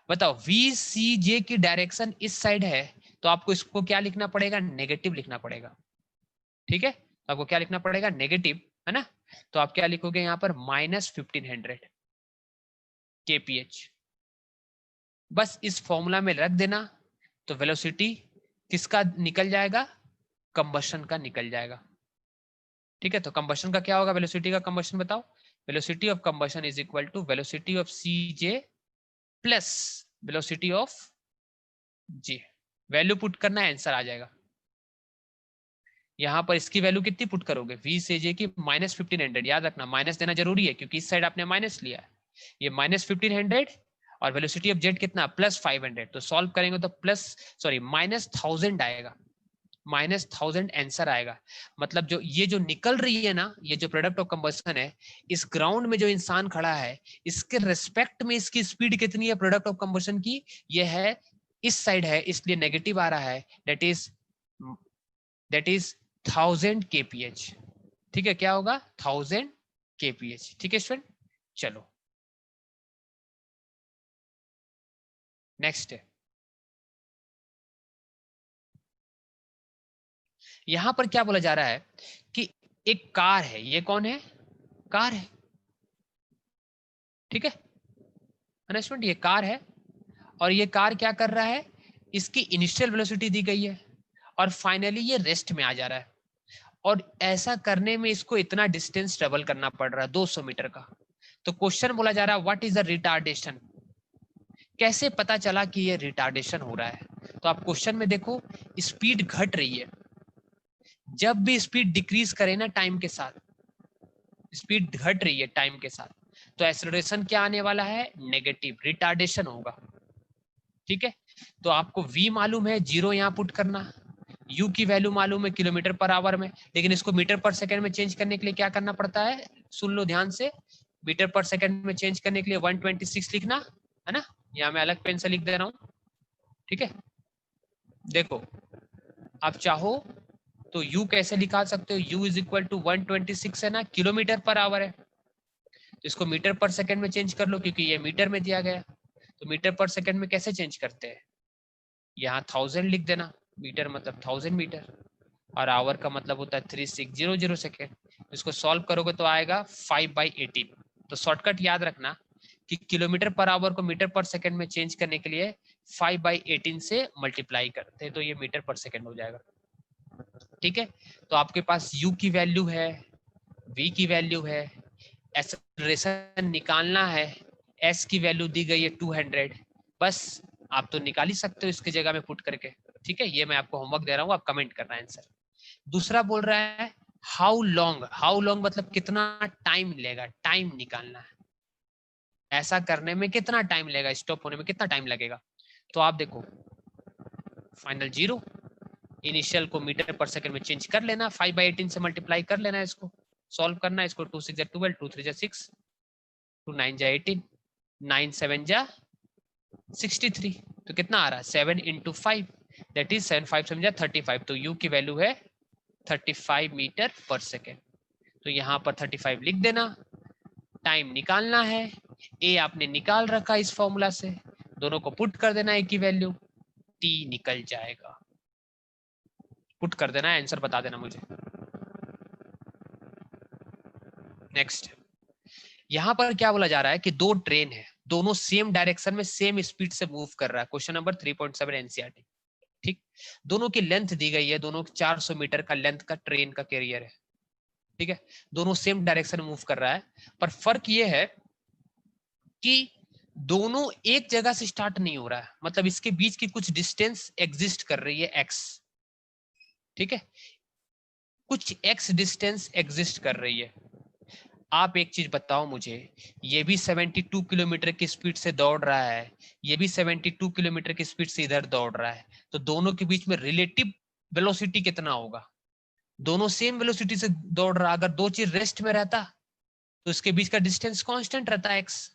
बताओ वी सी जे की डायरेक्शन इस साइड है, तो आपको इसको क्या लिखना पड़ेगा, नेगेटिव लिखना पड़ेगा, ठीक है। तो आपको क्या लिखना पड़ेगा, नेगेटिव, है ना। तो आप क्या लिखोगे यहाँ पर, -1500 kph, बस इस फॉर्मूला में रख देना, तो वेलोसिटी किसका निकल जाएगा, कंबशन का निकल जाएगा, ठीक है। तो कंबशन का क्या होगा, वेलोसिटी का कंबशन बताओ, velocity of combustion is equal to velocity of C J plus velocity of J. Value put करना है, आंसर आ जाएगा। यहां पर इसकी वैल्यू कितनी पुट करोगे, वी से जे की -1500, याद रखना माइनस देना जरूरी है क्योंकि इस साइड आपने माइनस लिया है, ये -1500 और वेलोसिटी ऑफ जेट कितना, +500। तो सॉल्व करेंगे तो -1000 आएगा, -1000 आंसर आएगा। मतलब जो ये जो निकल रही है ना, ये जो प्रोडक्ट ऑफ कंबशन है, इस ग्राउंड में जो इंसान खड़ा है इसके रिस्पेक्ट में इसकी स्पीड कितनी है प्रोडक्ट ऑफ कंबशन की, ये है इस साइड है इसलिए नेगेटिव आ रहा है, दैट इज 1000 kph, ठीक है। क्या होगा, 1000 kph, ठीक है स्टूडेंट। चलो नेक्स्ट है, यहां पर क्या बोला जा रहा है कि एक कार है, ये कौन है, कार है, ठीक है स्टूडेंट, ये कार है और ये कार क्या कर रहा है, इसकी इनिशियल वेलोसिटी दी गई है और फाइनली ये रेस्ट में आ जा रहा है, और ऐसा करने में इसको इतना डिस्टेंस ट्रेवल करना पड़ रहा है 200 मीटर का। तो क्वेश्चन बोला जा रहा है व्हाट इज द रिटार्डेशन, कैसे पता चला कि ये रिटार्डेशन हो रहा है। तो आप क्वेश्चन में देखो स्पीड घट रही है, जब भी स्पीड डिक्रीज करे ना टाइम के साथ, स्पीड घट रही है टाइम के साथ, तो एक्सेलरेशन क्या आने वाला है, नेगेटिव, रिटार्डेशन होगा। ठीक है, तो आपको v मालूम है, 0 यहाँ पुट करना, u की वैल्यू मालूम है किलोमीटर पर आवर में, लेकिन इसको मीटर पर सेकंड में चेंज करने के लिए क्या करना पड़ता है, सुन लो ध्यान से, मीटर पर सेकंड में चेंज करने के लिए 126 लिखना है ना, यहाँ मैं अलग पेन से लिख दे रहा हूँ। ठीक है, देखो आप चाहो तो u कैसे निकाल सकते हो, u इज इक्वल टू 126 है ना, किलोमीटर पर आवर है, तो इसको मीटर पर सेकंड में चेंज कर लो क्योंकि ये मीटर में दिया गया, तो मीटर पर सेकंड में कैसे चेंज करते हैं, यहाँ 1000 लिख देना, मीटर मतलब 1000 मीटर, और आवर का मतलब होता है 3600 सेकेंड। इसको सॉल्व करोगे तो आएगा 5/18। तो शॉर्टकट याद रखना कि किलोमीटर पर आवर को मीटर पर सेकंड में चेंज करने के लिए 5/18 से मल्टीप्लाई करते हैं, तो ये मीटर पर सेकंड हो जाएगा। ठीक है, तो आपके पास u की वैल्यू है, v की वैल्यू है, एक्सेलरेशन निकालना है, s की वैल्यू दी गई है 200, बस आप तो निकाल ही सकते हो इसकी जगह में पुट करके। ठीक है, ये मैं आपको होमवर्क दे रहा हूँ, आप कमेंट करना आंसर। दूसरा बोल रहा है हाउ लॉन्ग मतलब कितना टाइम लेगा, टाइम निकालना है, ऐसा करने में कितना टाइम लगेगा, स्टॉप होने में कितना टाइम लगेगा। तो आप देखो फाइनल 0, इनिशियल को मीटर पर सेकंड में चेंज कर लेना, 5/18 से मल्टीप्लाई कर लेना, इसको सॉल्व करना, इसको 2 6 12, 2 3 6, 2 9 18, 9 7 63, तो कितना आ रहा है 7 × 5, दैट इज 7 5 7 35, तो u की वैल्यू है 35 मीटर पर सेकेंड। तो यहाँ पर 35 लिख देना, टाइम निकालना है, a आपने निकाल रखा इस फॉर्मूला से, दोनों को पुट कर देना, a की वैल्यू t निकल जाएगा, पुट कर देना, आंसर बता देना मुझे। नेक्स्ट, यहाँ पर क्या बोला जा रहा है कि दो ट्रेन है, दोनों सेम डायरेक्शन में सेम स्पीड से मूव कर रहा है, क्वेश्चन नंबर 3.7 एनसीईआरटी। ठीक, दोनों की लेंथ दी गई है, दोनों 400 मीटर का लेंथ का ट्रेन का कैरियर है। ठीक है, दोनों सेम डायरेक्शन में मूव कर रहा है, पर फर्क ये है कि दोनों एक जगह से स्टार्ट नहीं हो रहा है, मतलब इसके बीच की कुछ डिस्टेंस एग्जिस्ट कर रही है x। ठीक है, कुछ x डिस्टेंस एग्जिस्ट कर रही है। आप एक चीज बताओ मुझे, ये भी 72 किलोमीटर की स्पीड से दौड़ रहा है, ये भी 72 किलोमीटर की स्पीड से इधर दौड़ रहा है, तो दोनों के बीच में रिलेटिव वेलोसिटी कितना होगा, दोनों सेम वेलोसिटी से दौड़ रहा, अगर दो चीज रेस्ट में रहता तो इसके बीच का डिस्टेंस कांस्टेंट रहता है x।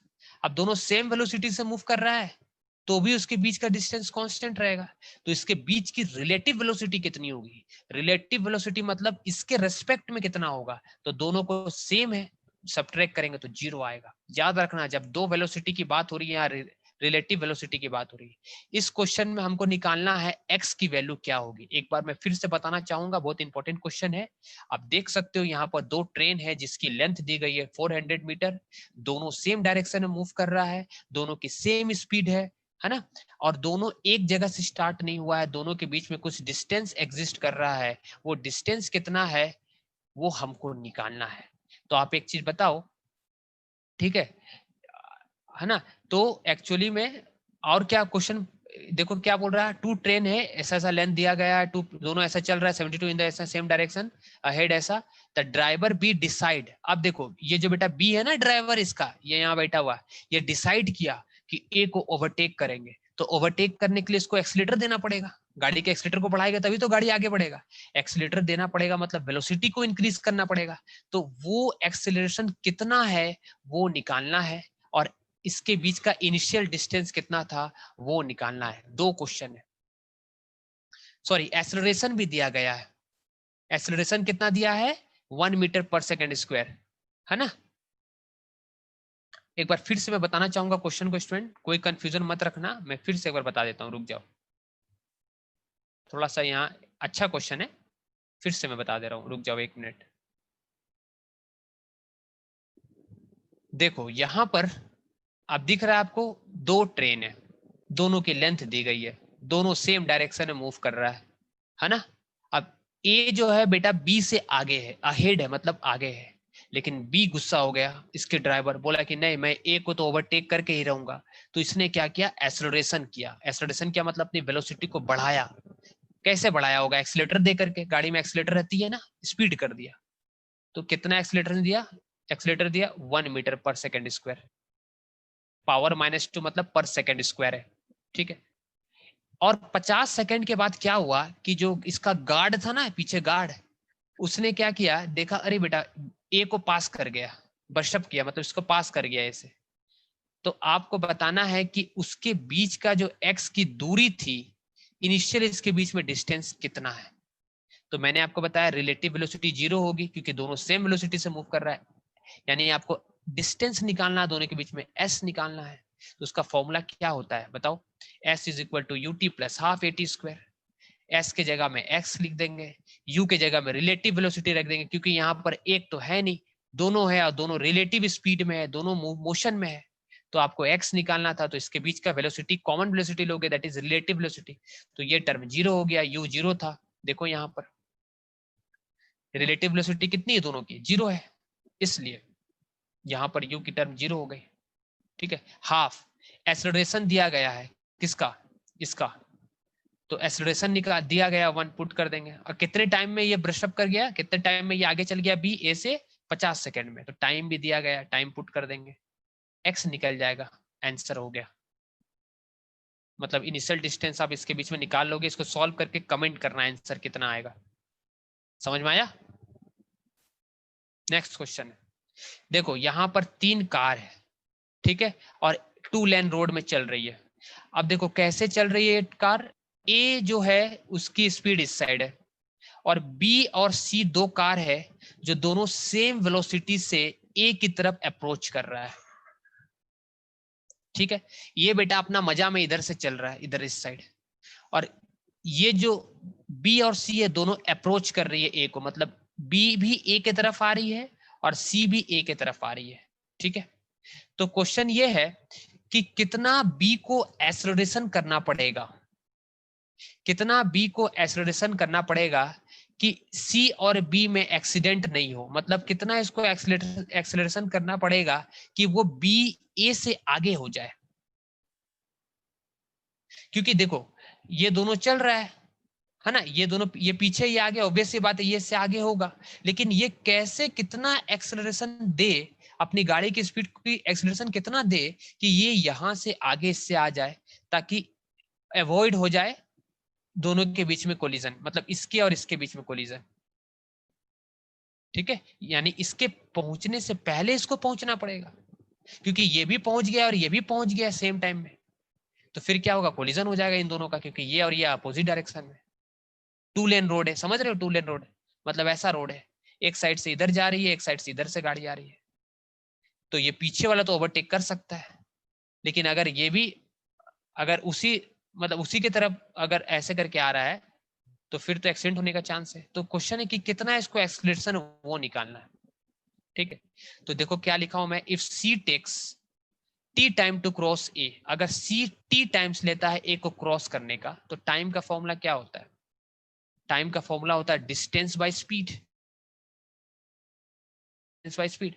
अब दोनों सेम वेलोसिटी से मूव कर रहा है तो भी उसके बीच का डिस्टेंस कांस्टेंट रहेगा, तो इसके बीच की रिलेटिव वेलोसिटी कितनी होगी, रिलेटिव वेलोसिटी मतलब इसके रेस्पेक्ट में कितना होगा, तो दोनों को सेम है, सब्ट्रैक्ट करेंगे तो 0 आएगा। याद रखना, जब दो वेलोसिटी की बात हो रही है या रिलेटिव वेलोसिटी की बात हो रही है, इस क्वेश्चन में हमको निकालना है x की वैल्यू क्या होगी। एक बार मैं फिर से बताना चाहूंगा, बहुत इंपॉर्टेंट क्वेश्चन है। आप देख सकते हो यहाँ पर दो ट्रेन है जिसकी लेंथ दी गई है 400 मीटर, दोनों सेम डायरेक्शन में मूव कर रहा है, दोनों की सेम स्पीड है ना, और दोनों एक जगह से स्टार्ट नहीं हुआ है, दोनों के बीच में कुछ डिस्टेंस एग्जिस्ट कर रहा है, वो डिस्टेंस कितना है वो हमको निकालना है। तो आप एक चीज बताओ, ठीक है ना, तो एक्चुअली में और क्या क्वेश्चन देखो क्या बोल रहा है, टू ट्रेन है, ऐसा ऐसा लेंथ दिया गया है, टू दोनों ऐसा चल रहा है 72 इन द ऐसा सेम डायरेक्शन अहेड, ऐसा द ड्राइवर बी डिसाइड। अब देखो ये जो बेटा बी है ना ड्राइवर, इसका ये यहाँ बैठा हुआ, ये डिसाइड किया कि ए को ओवरटेक करेंगे, तो ओवरटेक करने के लिए इसको एक्सीलरेटर देना पड़ेगा, गाड़ी के एक्सीलरेटर को बढ़ाएगा तभी तो गाड़ी आगे बढ़ेगा, एक्सीलरेटर देना पड़ेगा मतलब वेलोसिटी को इंक्रीज करना पड़ेगा, तो वो एक्सीलरेशन कितना है वो निकालना है, और इसके बीच का इनिशियल डिस्टेंस कितना था वो निकालना है। दो क्वेश्चन है, सॉरी एक्सेलरेशन भी दिया गया है, एक्सेलरेशन कितना दिया है 1 मीटर पर सेकंड स्क्वायर, है ना। एक बार फिर से मैं बताना चाहूंगा क्वेश्चन को स्टूडेंट, कोई कंफ्यूजन मत रखना, मैं फिर से एक बार बता देता हूं, रुक जाओ थोड़ा सा, यहाँ अच्छा क्वेश्चन है, फिर से मैं बता दे रहा हूं, रुक जाओ 1 मिनट। देखो यहां पर अब दिख रहा है आपको दो ट्रेन है, दोनों की लेंथ दी गई है, दोनों सेम डायरेक्शन में मूव कर रहा है ना। अब ए जो है बेटा बी से आगे है, अहेड है मतलब आगे है, लेकिन बी गुस्सा हो गया, इसके ड्राइवर बोला कि नहीं, मैं ए को तो ओवरटेक करके ही रहूंगा। तो इसने क्या किया, एक्सेलरेशन किया। एक्सेलरेशन क्या मतलब, अपनी वेलोसिटी को बढ़ाया। कैसे बढ़ाया होगा, एक्सीलेटर दे करके, गाड़ी में एक्सीलेटर रहती है ना, स्पीड कर दिया। तो कितना एक्सीलेटर दिया, एक्सीलेटर दिया 1 मीटर पर सेकेंड स्क्वायर, पावर -2 मतलब पर सेकेंड स्क्वायर है, ठीक है। और 50 सेकंड के बाद क्या हुआ कि जो इसका गार्ड था ना, पीछे गार्ड, उसने क्या किया, देखा अरे बेटा ए को पास कर गया, बशअप किया, मतलब इसको पास कर गया ऐसे। तो आपको बताना है कि उसके बीच का जो एक्स की दूरी थी, इनिशियल इसके बीच में डिस्टेंस कितना है। तो मैंने आपको बताया रिलेटिव वेलोसिटी 0 होगी, क्योंकि दोनों सेम वेलोसिटी से मूव कर रहा है। यानी आपको डिस्टेंस निकालना, दोनों के बीच में एस निकालना है। तो उसका फॉर्मूला क्या होता है बताओ, S is equal to U T plus half A T square. S के जगह में एक्स लिख देंगे, यू के जगह में रिलेटिव वेलोसिटी रख देंगे, क्योंकि यहाँ पर एक तो है नहीं, दोनों है, और दोनों रिलेटिव स्पीड में है, दोनों मोशन में है। तो आपको एक्स निकालना था, तो इसके बीच का वेलोसिटी कॉमन वेलोसिटी लोगे, दैट इज रिलेटिव वेलोसिटी। तो ये टर्म 0 हो गया, यू 0 था। देखो यहाँ पर रिलेटिव वेलोसिटी कितनी है, दोनों की 0 है, इसलिए यहाँ पर यू की टर्म 0 हो गई, ठीक है। हाफ एक्सेलरेशन दिया गया है, किसका, इसका, तो एक्सेलरेशन निकाल दिया गया 1 पुट कर देंगे, और कितने टाइम में ये ब्रशअप कर गया, कितने टाइम में ये आगे चल गया बी ए से, 50 सेकंड में। तो टाइम भी दिया गया, टाइम पुट कर देंगे, एक्स निकल जाएगा, आंसर हो गया। मतलब इनिशियल डिस्टेंस आप इसके बीच में निकाल लोगे, इसको सॉल्व करके कमेंट करना आंसर कितना आएगा। समझ में आया। नेक्स्ट क्वेश्चन है, देखो यहां पर 3 कार है, ठीक है, और 2 लेन रोड में चल रही है। अब देखो कैसे चल रही है कार, ए जो है उसकी स्पीड इस साइड है, और बी और सी 2 कार है, जो दोनों सेम वेलोसिटी से ए की तरफ अप्रोच कर रहा है, ठीक है। ये बेटा अपना मजा में इधर से चल रहा है, इधर इस साइड, और ये जो बी और सी है, दोनों अप्रोच कर रही है ए को, मतलब बी भी ए की तरफ आ रही है और सी भी ए की तरफ आ रही है, ठीक है। तो क्वेश्चन ये है कि कितना बी को एक्सेलरेशन करना पड़ेगा, कितना बी को एक्सेलरेशन करना पड़ेगा कि सी और बी में एक्सीडेंट नहीं हो, मतलब कितना इसको एक्सेलरेशन करना पड़ेगा कि वो बी ए से आगे हो जाए। क्योंकि देखो ये दोनों चल रहा है ना, ये दोनों, ये पीछे, ये आगे, ऑब्वियस सी बात है ये से आगे होगा, लेकिन ये कैसे कितना एक्सेलरेशन दे, अपनी गाड़ी की स्पीड की एक्सेलरेशन कितना दे कि ये यहां से आगे इससे आ जाए, ताकि अवॉइड हो जाए दोनों के बीच में कोलिजन, मतलब इसके और इसके बीच में कोलिजन, ठीक है। यानी इसके पहुंचने से पहले इसको पहुंचना पड़ेगा, क्योंकि ये भी पहुंच गया और ये भी पहुंच गया सेम टाइम में, तो फिर क्या होगा, कोलिजन हो जाएगा इन दोनों का, क्योंकि ये और ये अपोजिट डायरेक्शन में। 2 लेन रोड है, समझ रहे हो, 2 लेन रोड मतलब ऐसा रोड है, एक साइड से इधर जा रही है, एक साइड से इधर से गाड़ी आ रही है। तो ये पीछे वाला तो ओवरटेक कर सकता है, लेकिन अगर ये भी, अगर उसी, मतलब उसी की तरफ अगर ऐसे करके आ रहा है, तो फिर तो एक्सीडेंट होने का चांस है। तो क्वेश्चन है कि कितना इसको एक्सीलरेशन वो निकालना है, ठीक है। तो देखो क्या लिखा हूं मैं, if C takes T time to cross A, अगर सी टी टाइम्स लेता है ए को क्रॉस करने का, तो टाइम का फॉर्मूला क्या होता है, टाइम का फॉर्मूला होता है distance by speed, by speed.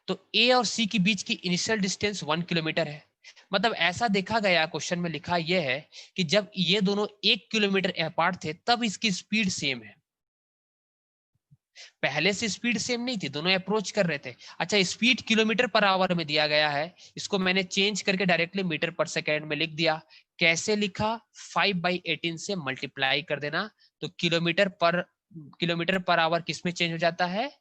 तो ए और सी के बीच की इनिशियल डिस्टेंस 1 किलोमीटर है। मतलब ऐसा देखा गया, क्वेश्चन में लिखा यह है कि जब ये दोनों 1 किलोमीटर अपार्ट थे तब इसकी स्पीड सेम है, पहले से स्पीड सेम नहीं थी, दोनों अप्रोच कर रहे थे। अच्छा, स्पीड किलोमीटर पर आवर में दिया गया है, इसको मैंने चेंज करके डायरेक्टली मीटर पर सेकेंड में लिख दिया। कैसे लिखा, 5/18 से मल्टीप्लाई कर देना, तो किलोमीटर पर आवर किस में चेंज हो जाता है,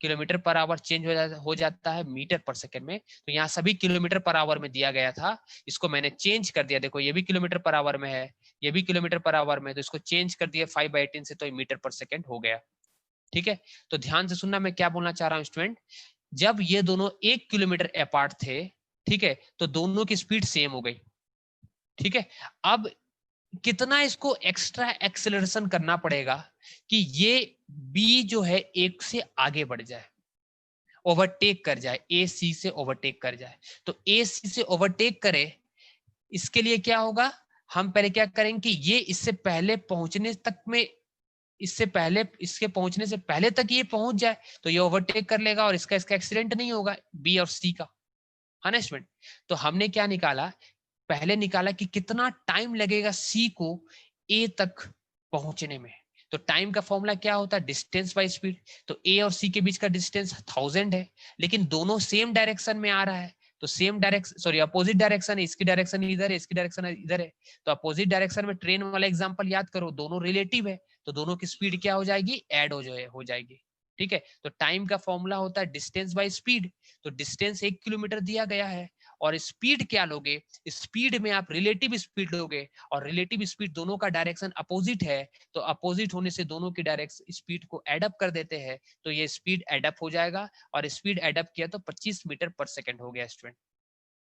किलोमीटर पर आवर चेंज हो जाता है मीटर पर सेकंड में। तो यहाँ सभी किलोमीटर पर आवर में दिया गया था, इसको मैंने चेंज कर दिया, देखो ये भी किलोमीटर पर आवर में है, ये भी किलोमीटर पर आवर में, तो इसको चेंज कर दिया 5/18 से, तो मीटर पर सेकंड हो गया, ठीक है। तो ध्यान से सुनना मैं क्या बोलना चाह रहा हूं स्टूडेंट, जब ये दोनों 1 किलोमीटर अपार्ट थे, ठीक है, तो दोनों की स्पीड सेम हो गई, ठीक है। अब कितना इसको एक्स्ट्रा एक्सेलरेशन करना पड़ेगा कि ये बी जो है एक से आगे बढ़ जाए, ओवरटेक कर जाए, ए सी से ओवरटेक कर जाए। तो ए सी से ओवरटेक करे, इसके लिए क्या होगा, हम पहले क्या करेंगे कि ये इससे पहले पहुंचने तक में इससे पहले, इसके पहुंचने से पहले तक ये पहुंच जाए तो ये ओवरटेक कर लेगा और इसका एक्सीडेंट नहीं होगा, बी और सी का, है ना स्टूडेंट। तो हमने क्या निकाला, पहले निकाला कि कितना टाइम लगेगा सी को ए तक पहुंचने में। तो टाइम का फॉर्मूला क्या होता है, डिस्टेंस बाय स्पीड। तो ए और सी के बीच का डिस्टेंस 1000 है, लेकिन दोनों सेम डायरेक्शन में आ रहा है, तो same direction, sorry opposite direction है, इसकी डायरेक्शन इधर है, इसकी डायरेक्शन इधर है। तो अपोजिट डायरेक्शन में ट्रेन वाला एग्जांपल याद करो, दोनों रिलेटिव है, तो दोनों की स्पीड क्या हो जाएगी, ऐड हो जाएगी। ठीक है, तो टाइम का फॉर्मूला होता है डिस्टेंस बाय स्पीड। तो डिस्टेंस 1 किलोमीटर दिया गया है, और स्पीड क्या लोगे, स्पीड में आप रिलेटिव स्पीड लोगे, और रिलेटिव स्पीड दोनों का डायरेक्शन अपोजिट है, तो अपोजिट होने से दोनों की डायरेक्शन स्पीड को एडअप कर देते हैं, तो ये स्पीड एडअप हो जाएगा, और स्पीड एडअप किया तो 25 मीटर पर सेकंड हो गया स्टूडेंट।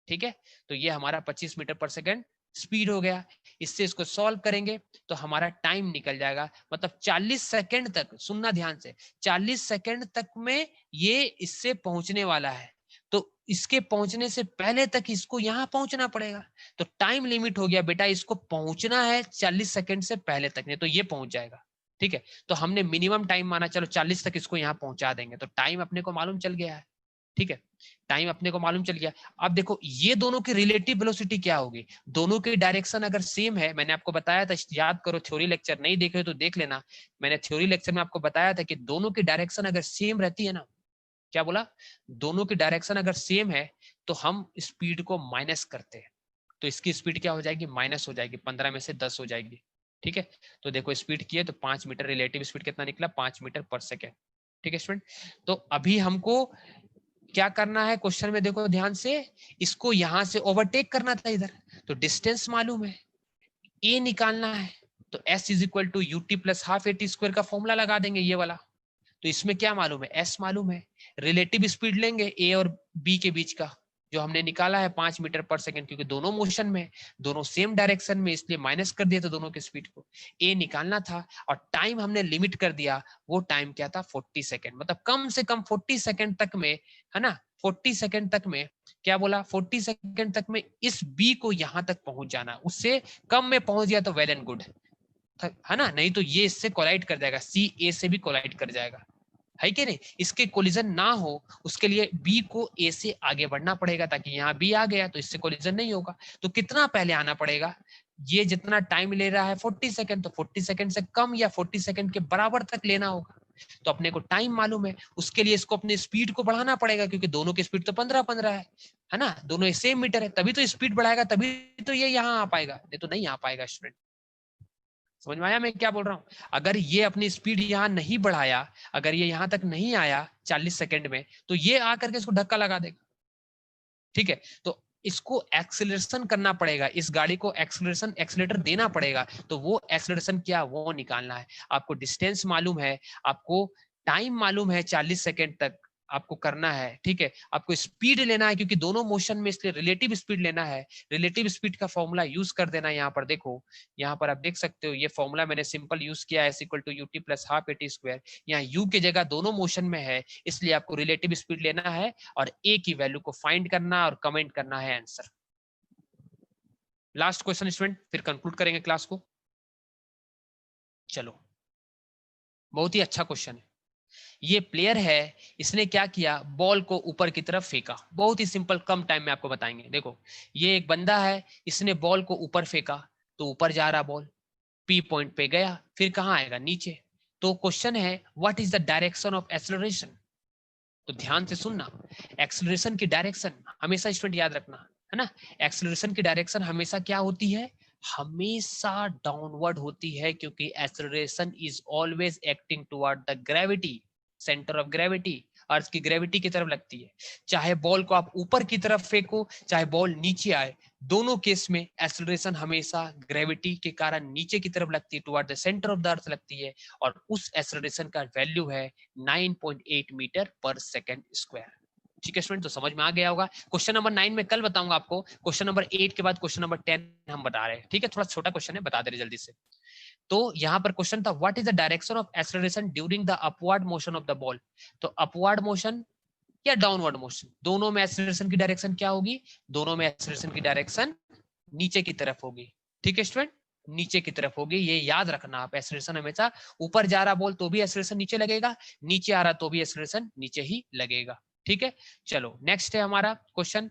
ठीक है, तो ये हमारा 25 मीटर पर सेकंड स्पीड हो गया। इससे इसको सॉल्व करेंगे तो हमारा टाइम निकल जाएगा, मतलब 40 सेकंड तक, सुनना ध्यान से, 40 सेकंड तक में ये इससे पहुंचने वाला है, तो इसके पहुंचने से पहले तक इसको यहां पहुंचना पड़ेगा। तो टाइम लिमिट हो गया बेटा, इसको पहुंचना है 40 सेकंड से पहले तक, नहीं तो ये पहुंच जाएगा। ठीक है, तो हमने मिनिमम टाइम माना, चलो 40 तक इसको यहां पहुंचा देंगे, तो टाइम अपने को मालूम चल गया है। ठीक है, टाइम अपने को मालूम चल गया। अब देखो ये दोनों की रिलेटिव वेलोसिटी क्या होगी, दोनों की डायरेक्शन अगर सेम है, मैंने आपको बताया था, याद करो, थ्योरी लेक्चर नहीं देखे तो देख लेना, मैंने थ्योरी लेक्चर में आपको बताया था कि दोनों की डायरेक्शन अगर सेम रहती है ना, क्या बोला, दोनों की डायरेक्शन अगर सेम है तो हम स्पीड को माइनस करते हैं, तो इसकी स्पीड क्या हो जाएगी, माइनस हो जाएगी, 15 में से 10 हो जाएगी। ठीक है, तो देखो स्पीड की है तो 5 मीटर, रिलेटिव स्पीड कितना निकला, 5 मीटर पर सेकेंड। ठीक है स्टूडेंट, तो अभी हमको क्या करना है, क्वेश्चन में देखो ध्यान से, इसको यहां से ओवरटेक करना था इधर, तो डिस्टेंस मालूम है, ए निकालना है, तो s is equal to U T plus half A T square का फॉर्मूला लगा देंगे ये वाला। तो इसमें क्या मालूम है, s मालूम है, रिलेटिव स्पीड लेंगे a और b के बीच का, जो हमने निकाला है 5 मीटर पर सेकंड, क्योंकि दोनों मोशन में, दोनों सेम डायरेक्शन में, इसलिए माइनस कर दिया था दोनों की स्पीड को, a निकालना था, और टाइम हमने लिमिट कर दिया, वो टाइम क्या था, 40 सेकंड, मतलब कम से कम 40 सेकंड तक में, है ना, 40 सेकंड तक में, क्या बोला, 40 सेकंड तक में इस बी को यहां तक पहुंच जाना, उससे कम में पहुंच गया तो वेल एंड गुड, है ना, नहीं तो ये इससे कोलाइड कर जाएगा, सी ए से भी कोलाइड कर जाएगा, है कि नहीं, इसके कोलिजन ना हो उसके लिए बी को ए से आगे बढ़ना पड़ेगा, ताकि यहाँ बी आ गया तो इससे कोलिजन नहीं होगा। तो कितना पहले आना पड़ेगा, ये जितना टाइम ले रहा है 40 सेकंड, तो 40 सेकंड से कम या 40 सेकंड के बराबर तक लेना होगा। तो अपने को टाइम मालूम है, उसके लिए इसको अपने स्पीड को बढ़ाना पड़ेगा, क्योंकि दोनों की स्पीड तो 15-15 है ना, दोनों सेम मीटर है, तभी तो स्पीड बढ़ाएगा, तभी तो ये यहाँ आ पाएगा, नहीं तो नहीं आ पाएगा स्टूडेंट। समझ में आया मैं क्या बोल रहा हूं, अगर ये अपनी स्पीड यहाँ नहीं बढ़ाया, अगर ये यहाँ तक नहीं आया 40 सेकंड में, तो ये आकर के इसको धक्का लगा देगा। ठीक है, तो इसको एक्सेलरेशन करना पड़ेगा, इस गाड़ी को एक्सेलरेशन, एक्सेलेटर देना पड़ेगा, तो वो एक्सेलरेशन क्या, वो निकालना है। आपको डिस्टेंस मालूम है, आपको टाइम मालूम है, 40 सेकंड तक आपको करना है। ठीक है, आपको स्पीड लेना है, क्योंकि दोनों मोशन में, इसलिए रिलेटिव स्पीड लेना है, रिलेटिव स्पीड का फॉर्मूला यूज कर देना है। यहाँ पर देखो, यहाँ पर आप देख सकते हो, ये फॉर्मूला मैंने सिंपल यूज किया है, equal to U T plus half A T square, यहाँ यू की जगह दोनों मोशन में है, इसलिए आपको रिलेटिव स्पीड लेना है और ए की वैल्यू को फाइंड करना और कमेंट करना है आंसर। लास्ट क्वेश्चन स्टूडेंट, फिर कंक्लूड करेंगे क्लास को। चलो, बहुत ही अच्छा क्वेश्चन है। ये प्लेयर है, इसने क्या किया, बॉल को ऊपर की तरफ फेंका, बहुत ही सिंपल, कम टाइम में आपको बताएंगे। देखो, ये एक बंदा है, इसने बॉल को ऊपर फेंका, तो ऊपर जा रहा बॉल, पी पॉइंट पे गया, फिर कहां आएगा, नीचे। तो क्वेश्चन है, what is the direction of acceleration. तो ध्यान से सुनना, एक्सेलरेशन की डायरेक्शन हमेशा स्टूडेंट याद रखना, है ना, एक्सेलरेशन की डायरेक्शन हमेशा क्या होती है, हमेशा डाउनवर्ड होती है, क्योंकि acceleration is always acting toward the gravity, centre of gravity, earth की ग्रेविटी की तरफ लगती है। चाहे बॉल को आप ऊपर की तरफ फेंको, चाहे बॉल नीचे आए, दोनों केस में एक्सेलरेशन हमेशा ग्रेविटी के कारण नीचे की तरफ लगती है, toward the centre of the earth लगती है, और उस एक्सेलरेशन का वैल्यू है 9.8 मीटर पर सेकेंड स्क्वायर। ठीक है स्टूडेंट, तो समझ में आ गया होगा। क्वेश्चन नंबर 9 में कल बताऊंगा आपको, क्वेश्चन नंबर 8 के बाद क्वेश्चन नंबर 10 हम बता रहे हैं। ठीक है, थोड़ा छोटा क्वेश्चन है, बता दे रहे जल्दी से। तो यहाँ पर क्वेश्चन था, what is the direction of acceleration during the upward motion of the ball. तो अपवर्ड मोशन या डाउनवर्ड मोशन, दोनों में एक्सेलरेशन की डायरेक्शन क्या होगी, दोनों में एक्सेलरेशन की डायरेक्शन नीचे की तरफ होगी। ठीक है स्टूडेंट, नीचे की तरफ होगी, ये याद रखना आप। एक्सेलरेशन हमेशा ऊपर जा रहा बॉल तो भी एक्सेलरेशन नीचे लगेगा, नीचे आ रहा तो भी एक्सेलरेशन नीचे ही लगेगा। ठीक है, चलो नेक्स्ट है हमारा question,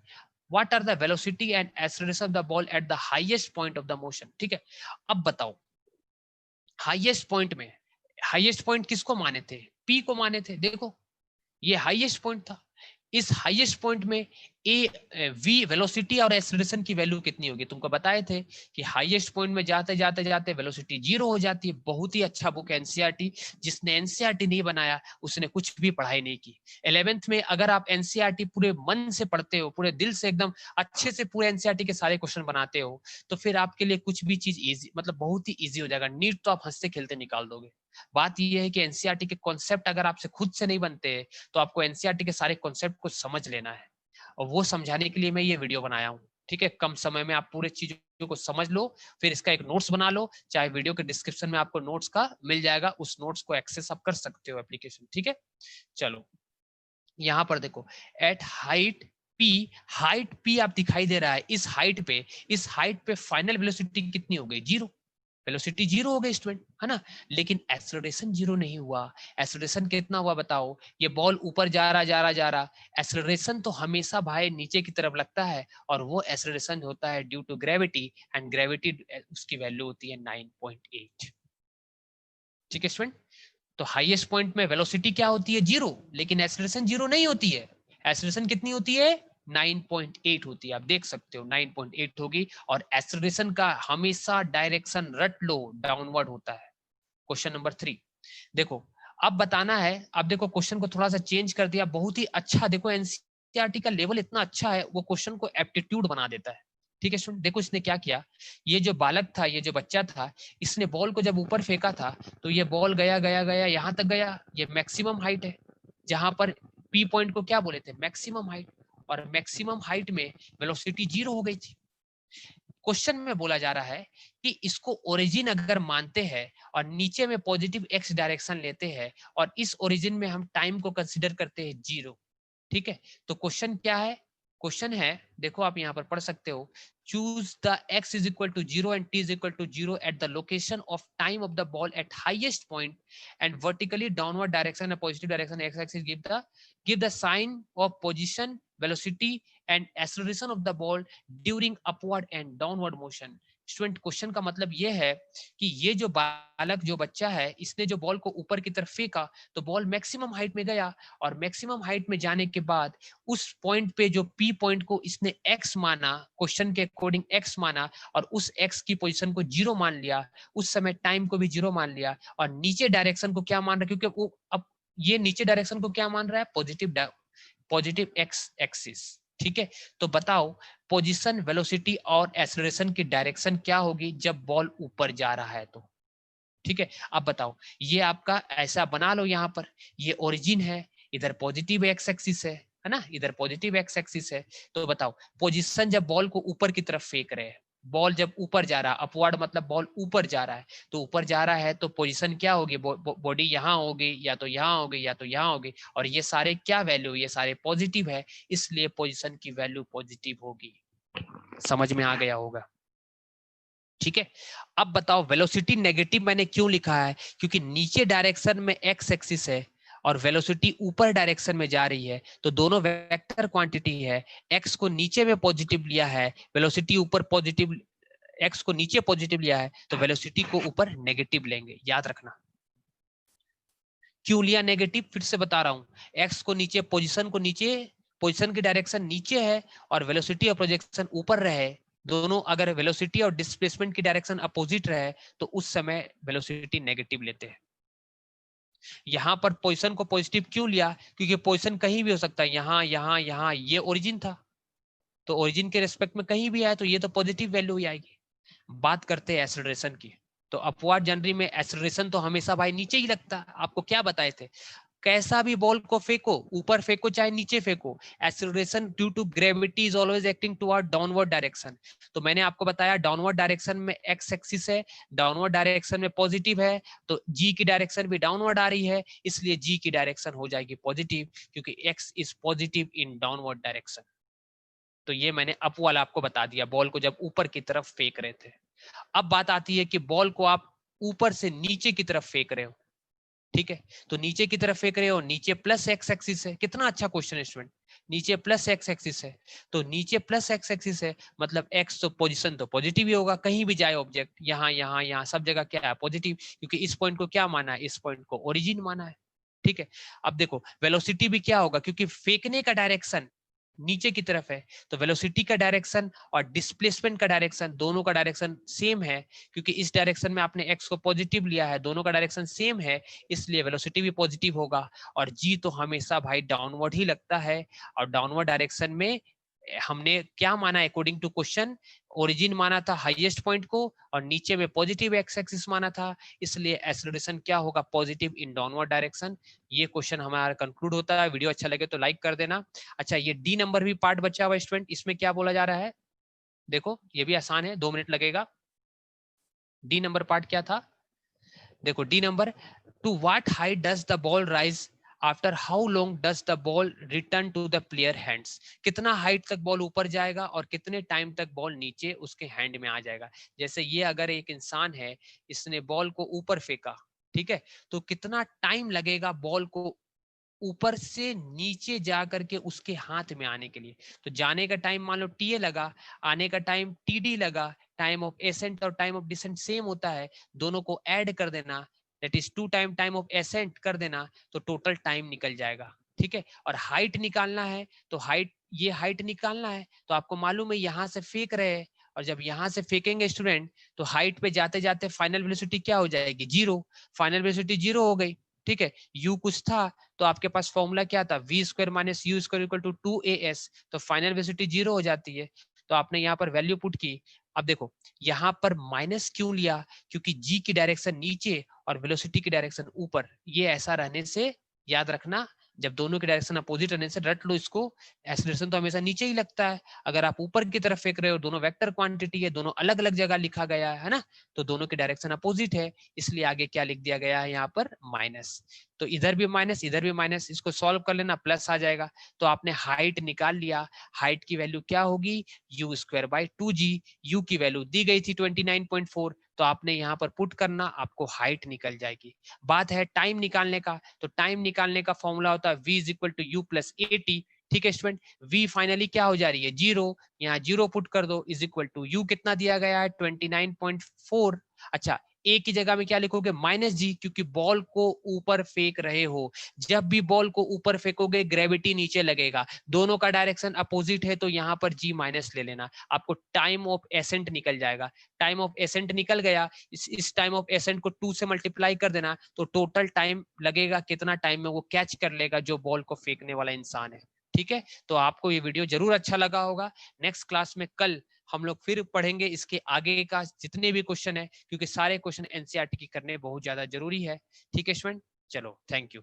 what are the velocity and acceleration of the ball at the highest point of the motion. ठीक है, अब बताओ हाईएस्ट पॉइंट में, हाईएस्ट पॉइंट किसको माने थे, पी को माने थे। देखो ये हाईएस्ट पॉइंट था, इस हाईएस्ट पॉइंट में ए वी वेलोसिटी और एक्सेलरेशन की वैल्यू कितनी होगी, तुमको बताए थे कि हाईएस्ट पॉइंट में जाते जाते जाते वेलोसिटी जीरो हो जाती है। बहुत ही अच्छा बुक है एनसीईआरटी, जिसने एनसीईआरटी नहीं बनाया उसने कुछ भी पढ़ाई नहीं की। 11th में अगर आप एनसीईआरटी पूरे मन से पढ़ते हो, पूरे दिल से एकदम अच्छे से पूरे एनसीईआरटी के सारे क्वेश्चन बनाते हो, तो फिर आपके लिए कुछ भी चीज इजी, मतलब बहुत ही इजी हो जाएगा। नीट तो आप हंसते खेलते निकाल दोगे। बात यह है कि एनसीईआरटी के कॉन्सेप्ट अगर आपसे खुद से नहीं बनते तो आपको एनसीईआरटी के सारे कॉन्सेप्ट को समझ लेना है, और वो समझाने के लिए मैं ये वीडियो बनाया हूँ। ठीक है, कम समय में आप पूरे चीजों को समझ लो, फिर इसका एक नोट्स बना लो, चाहे वीडियो के डिस्क्रिप्शन में आपको नोट्स का मिल जाएगा, उस नोट्स को एक्सेस आप कर सकते हो एप्लीकेशन। ठीक है, चलो यहाँ पर देखो, at height P, height P आप दिखाई दे रहा है, इस हाइट पे फाइनल वेलोसिटी कितनी हो गई, जीरो। वेलोसिटी जीरो हो गई स्टूडेंट, है ना, लेकिन एक्सेलरेशन जीरो नहीं हुआ। एक्सेलरेशन कितना हुआ बताओ, ये बॉल ऊपर जा रहा जा रहा जा रहा, एक्सेलरेशन तो हमेशा भाई नीचे की तरफ लगता है, और वो एक्सेलरेशन होता है due to gravity, and gravity उसकी वैल्यू होती है 9.8। ठीक है स्टूडेंट, तो हाईएस्ट पॉइंट में वेलोसिटी क्या होती है, जीरो, लेकिन एक्सेलरेशन जीरो नहीं होती है। एक्सेलरेशन कितनी होती है, 9.8 होती है। आप देख सकते हो 9.8 होगी, और एक्सेलरेशन का हमेशा डायरेक्शन रट लो डाउनवर्ड होता है। क्वेश्चन नंबर 3 देखो, अब बताना है, अब देखो क्वेश्चन को थोड़ा सा चेंज कर दिया, बहुत ही अच्छा। देखो एनसीईआरटी का लेवल इतना अच्छा है, वो क्वेश्चन को एप्टीट्यूड बना देता है। ठीक है स्टूडेंट, देखो इसने क्या किया, ये जो बालक था, ये जो बच्चा था, इसने बॉल को जब ऊपर फेंका था, तो ये बॉल गया गया गया यहां तक गया, ये मैक्सिमम हाइट है, जहां पर पी पॉइंट को क्या बोले थे, मैक्सिमम हाइट, और मैक्सिमम हाइट में वेलोसिटी जीरो हो गई थी। क्वेश्चन में बोला जा रहा है कि इसको ओरिजिन अगर मानते हैं और नीचे में पॉजिटिव एक्स डायरेक्शन लेते हैं, और इस ओरिजिन में हम टाइम को कंसीडर करते हैं जीरो। ठीक है, तो क्वेश्चन क्या है, क्वेश्चन है, देखो आप यहाँ पर पढ़ सकते हो, choose the x is equal to zero and t is equal to zero at the location of time of the ball at highest point and vertically downward direction and positive direction x axis, give the sign of position, velocity and acceleration of the ball during upward and downward motion. Student question का मतलब ये है कि ये जो बालक, जो बच्चा है, इसने जो बॉल को ऊपर की तरफ फेंका, तो बॉल मैक्सिमम हाइट में गया, और मैक्सिमम हाइट में जाने के बाद उस पॉइंट पे जो पी पॉइंट को इसने एक्स माना, क्वेश्चन के अकॉर्डिंग एक्स माना, और उस एक्स की पोजीशन को जीरो मान लिया, उस समय टाइम को भी जीरो मान लिया, और नीचे डायरेक्शन को क्या मान रहा है, क्योंकि वो अब ये नीचे डायरेक्शन को क्या मान रहा है, पॉजिटिव एक्स एक्सिस। ठीक है, तो बताओ पोजीशन, वेलोसिटी और एक्सेलरेशन की डायरेक्शन क्या होगी जब बॉल ऊपर जा रहा है तो। ठीक है, अब बताओ, ये आपका ऐसा बना लो, यहाँ पर ये ओरिजिन है, इधर पॉजिटिव एक्स एक्सिस है ना, इधर पॉजिटिव एक्स एक्सिस है। तो बताओ पोजीशन जब बॉल को ऊपर की तरफ फेंक रहे हैं, बॉल जब ऊपर जा रहा है, अपवर्ड मतलब बॉल ऊपर जा रहा है, तो ऊपर जा रहा है तो पोजीशन क्या होगी, बॉडी यहाँ होगी, या तो यहाँ होगी, या तो यहाँ होगी, और ये सारे क्या वैल्यू, ये सारे पॉजिटिव है, इसलिए पोजीशन की वैल्यू पॉजिटिव होगी। समझ में आ गया होगा। ठीक है, अब बताओ वेलोसिटी नेगेटिव मैंने क्यों लिखा है, क्योंकि नीचे डायरेक्शन में एक्स एक्सिस है और वेलोसिटी ऊपर डायरेक्शन में जा रही है, तो दोनों वेक्टर क्वांटिटी है। एक्स को नीचे में पॉजिटिव लिया है, वेलोसिटी ऊपर पॉजिटिव, एक्स को नीचे पॉजिटिव लिया है, तो वेलोसिटी को ऊपर नेगेटिव लेंगे, याद रखना। क्यों लिया नेगेटिव, फिर से बता रहा हूं, एक्स को नीचे, पोजीशन की डायरेक्शन नीचे है, और वेलोसिटी और प्रोजेक्शन ऊपर रहे, दोनों अगर वेलोसिटी और डिस्प्लेसमेंट की डायरेक्शन अपोजिट रहे, तो उस समय वेलोसिटी नेगेटिव लेते हैं। यहां पर पोजीशन को पॉजिटिव क्यों लिया, क्योंकि पोजीशन कहीं भी हो सकता है, यहाँ यहाँ यहाँ, ये ओरिजिन था, तो ओरिजिन के रेस्पेक्ट में कहीं भी आए तो ये तो पॉजिटिव वैल्यू ही आएगी। बात करते हैं एक्सेलरेशन की, तो अपवर्ड जनरी में एक्सेलरेशन तो हमेशा भाई नीचे ही लगता है। आपको क्या बताए थे, कैसा भी बॉल को फेंको, ऊपर फेंको चाहे नीचे फेंको, acceleration due to gravity is always acting toward downward direction. तो मैंने आपको बताया डाउनवर्ड डायरेक्शन में एक्स एक्सिस है, डाउनवर्ड डायरेक्शन में पॉजिटिव है, तो जी की डायरेक्शन भी डाउनवर्ड आ रही है, इसलिए जी की डायरेक्शन हो जाएगी पॉजिटिव, क्योंकि x is positive in downward direction. तो ये मैंने अप वाला आपको बता दिया, बॉल को जब ऊपर की तरफ फेंक रहे थे। अब बात आती है कि बॉल को आप ऊपर से नीचे की तरफ फेंक रहे हो, ठीक है, तो नीचे की तरफ फेंक रहे हो, नीचे प्लस एक्स एक्सिस है, कितना अच्छा क्वेश्चन है स्टूडेंट, नीचे प्लस एक्स एक्सिस है, तो नीचे प्लस एक्स एक्सिस है मतलब एक्स तो पोजीशन तो पॉजिटिव ही होगा, कहीं भी जाए ऑब्जेक्ट, यहाँ यहाँ यहाँ सब जगह क्या है पॉजिटिव, क्योंकि इस पॉइंट को क्या माना है, इस पॉइंट को ओरिजिन माना है, ठीक है। अब देखो वेलोसिटी भी क्या होगा, क्योंकि फेंकने का डायरेक्शन नीचे की तरफ है, तो वेलोसिटी का डायरेक्शन और डिस्प्लेसमेंट का डायरेक्शन दोनों का डायरेक्शन सेम है, क्योंकि इस डायरेक्शन में आपने एक्स को पॉजिटिव लिया है, दोनों का डायरेक्शन सेम है, इसलिए वेलोसिटी भी पॉजिटिव होगा। और जी तो हमेशा भाई डाउनवर्ड ही लगता है, और डाउनवर्ड डायरेक्शन में हमने क्या माना अकॉर्डिंग टू क्वेश्चन, ओरिजिन माना था हाईएस्ट पॉइंट को, और नीचे में पॉजिटिव एक्स एक्सिस माना था, इसलिए एक्सेलरेशन क्या होगा, पॉजिटिव इन डाउनवर्ड डायरेक्शन। ये क्वेश्चन हमारा कंक्लूड होता है। वीडियो अच्छा लगे तो लाइक कर देना। अच्छा ये डी नंबर भी पार्ट बचा हुआ स्टूडेंट, इसमें क्या बोला जा रहा है, देखो ये भी आसान है, 2 मिनट लगेगा। डी नंबर पार्ट क्या था, देखो D number, to what height does the ball rise after how long does the ball return to the player hands, कितना हाइट तक बॉल ऊपर जाएगा और कितने टाइम तक बॉल नीचे उसके हैंड में आ जाएगा। जैसे ये अगर एक इंसान है, इसने बॉल को ऊपर फेंका, ठीक है, तो कितना टाइम लगेगा बॉल को ऊपर से नीचे जा करके उसके हाथ में आने के लिए। तो जाने का टाइम मान लो टीए लगा, आने का टाइम टीडी लगा, टाइम ऑफ एसेंट और टाइम ऑफ डिसेंट सेम होता है, दोनों को ऐड कर देना, that is 2 time of accent कर देना, तो टोटल टाइम निकल जाएगा, ठीक है। और हाइट निकालना है, तो हाइट, ये हाइट निकालना है, तो आपको मालूम है यहाँ से फेंक रहे हैं, और जब यहाँ से फेंकेंगे स्टूडेंट, तो हाइट पे जाते जाते फाइनल वेलोसिटी क्या हो जाएगी, 0, फाइनल वेलोसिटी 0 हो गई, ठीक है। यू कुछ था, तो आपके पास फॉर्मूला क्या था, V square minus U square equal to 2as, तो फाइनल वेलोसिटी 0 हो जाती है, तो आपने यहाँ पर वैल्यू पुट की। अब देखो यहाँ पर माइनस क्यों लिया, क्योंकि जी की डायरेक्शन नीचे और वेलोसिटी की डायरेक्शन ऊपर, ये ऐसा रहने से याद रखना, जब दोनों की डायरेक्शन अपोजिट रहने से रट लो इसको, एक्सेलरेशन तो हमेशा नीचे ही लगता है, अगर आप ऊपर की तरफ फेंक रहे हो, दोनों वेक्टर क्वांटिटी है, दोनों अलग अलग जगह लिखा गया है ना, तो दोनों की डायरेक्शन अपोजिट है, इसलिए आगे क्या लिख दिया गया है यहाँ पर माइनस, तो इधर भी माइनस इधर भी माइनस, इसको सॉल्व कर लेना, प्लस आ जाएगा। तो आपने हाइट निकाल लिया, हाइट की वैल्यू क्या होगी, you square by 2g, you की वैल्यू दी गई थी 29.4, तो आपने यहाँ पर पुट करना, आपको हाइट निकल जाएगी। बात है टाइम निकालने का, तो टाइम निकालने का फॉर्मूला होता है v is equal to U plus 80, ठीक है स्टूडेंट, v फाइनली क्या हो जा रही है 0, यहाँ 0 पुट कर दो, इज इक्वल टू यू कितना दिया गया है 29.4। अच्छा ए की जगह में क्या लिखोगे माइनस जी, क्योंकि बॉल को ऊपर फेंक रहे हो, जब भी बॉल को ऊपर फेंकोगे ग्रेविटी नीचे लगेगा, दोनों का डायरेक्शन अपोजिट है, तो यहाँ पर जी माइनस ले लेना, आपको टाइम ऑफ एसेंट निकल जाएगा, टाइम ऑफ एसेंट निकल गया, इस टाइम ऑफ एसेंट को 2 से मल्टीप्लाई कर देना, तो टोटल टाइम लगेगा, कितना टाइम में वो कैच कर लेगा जो बॉल को फेंकने वाला इंसान है, ठीक है। तो आपको ये वीडियो जरूर अच्छा लगा होगा। नेक्स्ट क्लास में कल हम लोग फिर पढ़ेंगे इसके आगे का जितने भी क्वेश्चन है, क्योंकि सारे क्वेश्चन एनसीईआरटी की करने बहुत ज्यादा जरूरी है, ठीक है स्टूडेंट, चलो थैंक यू।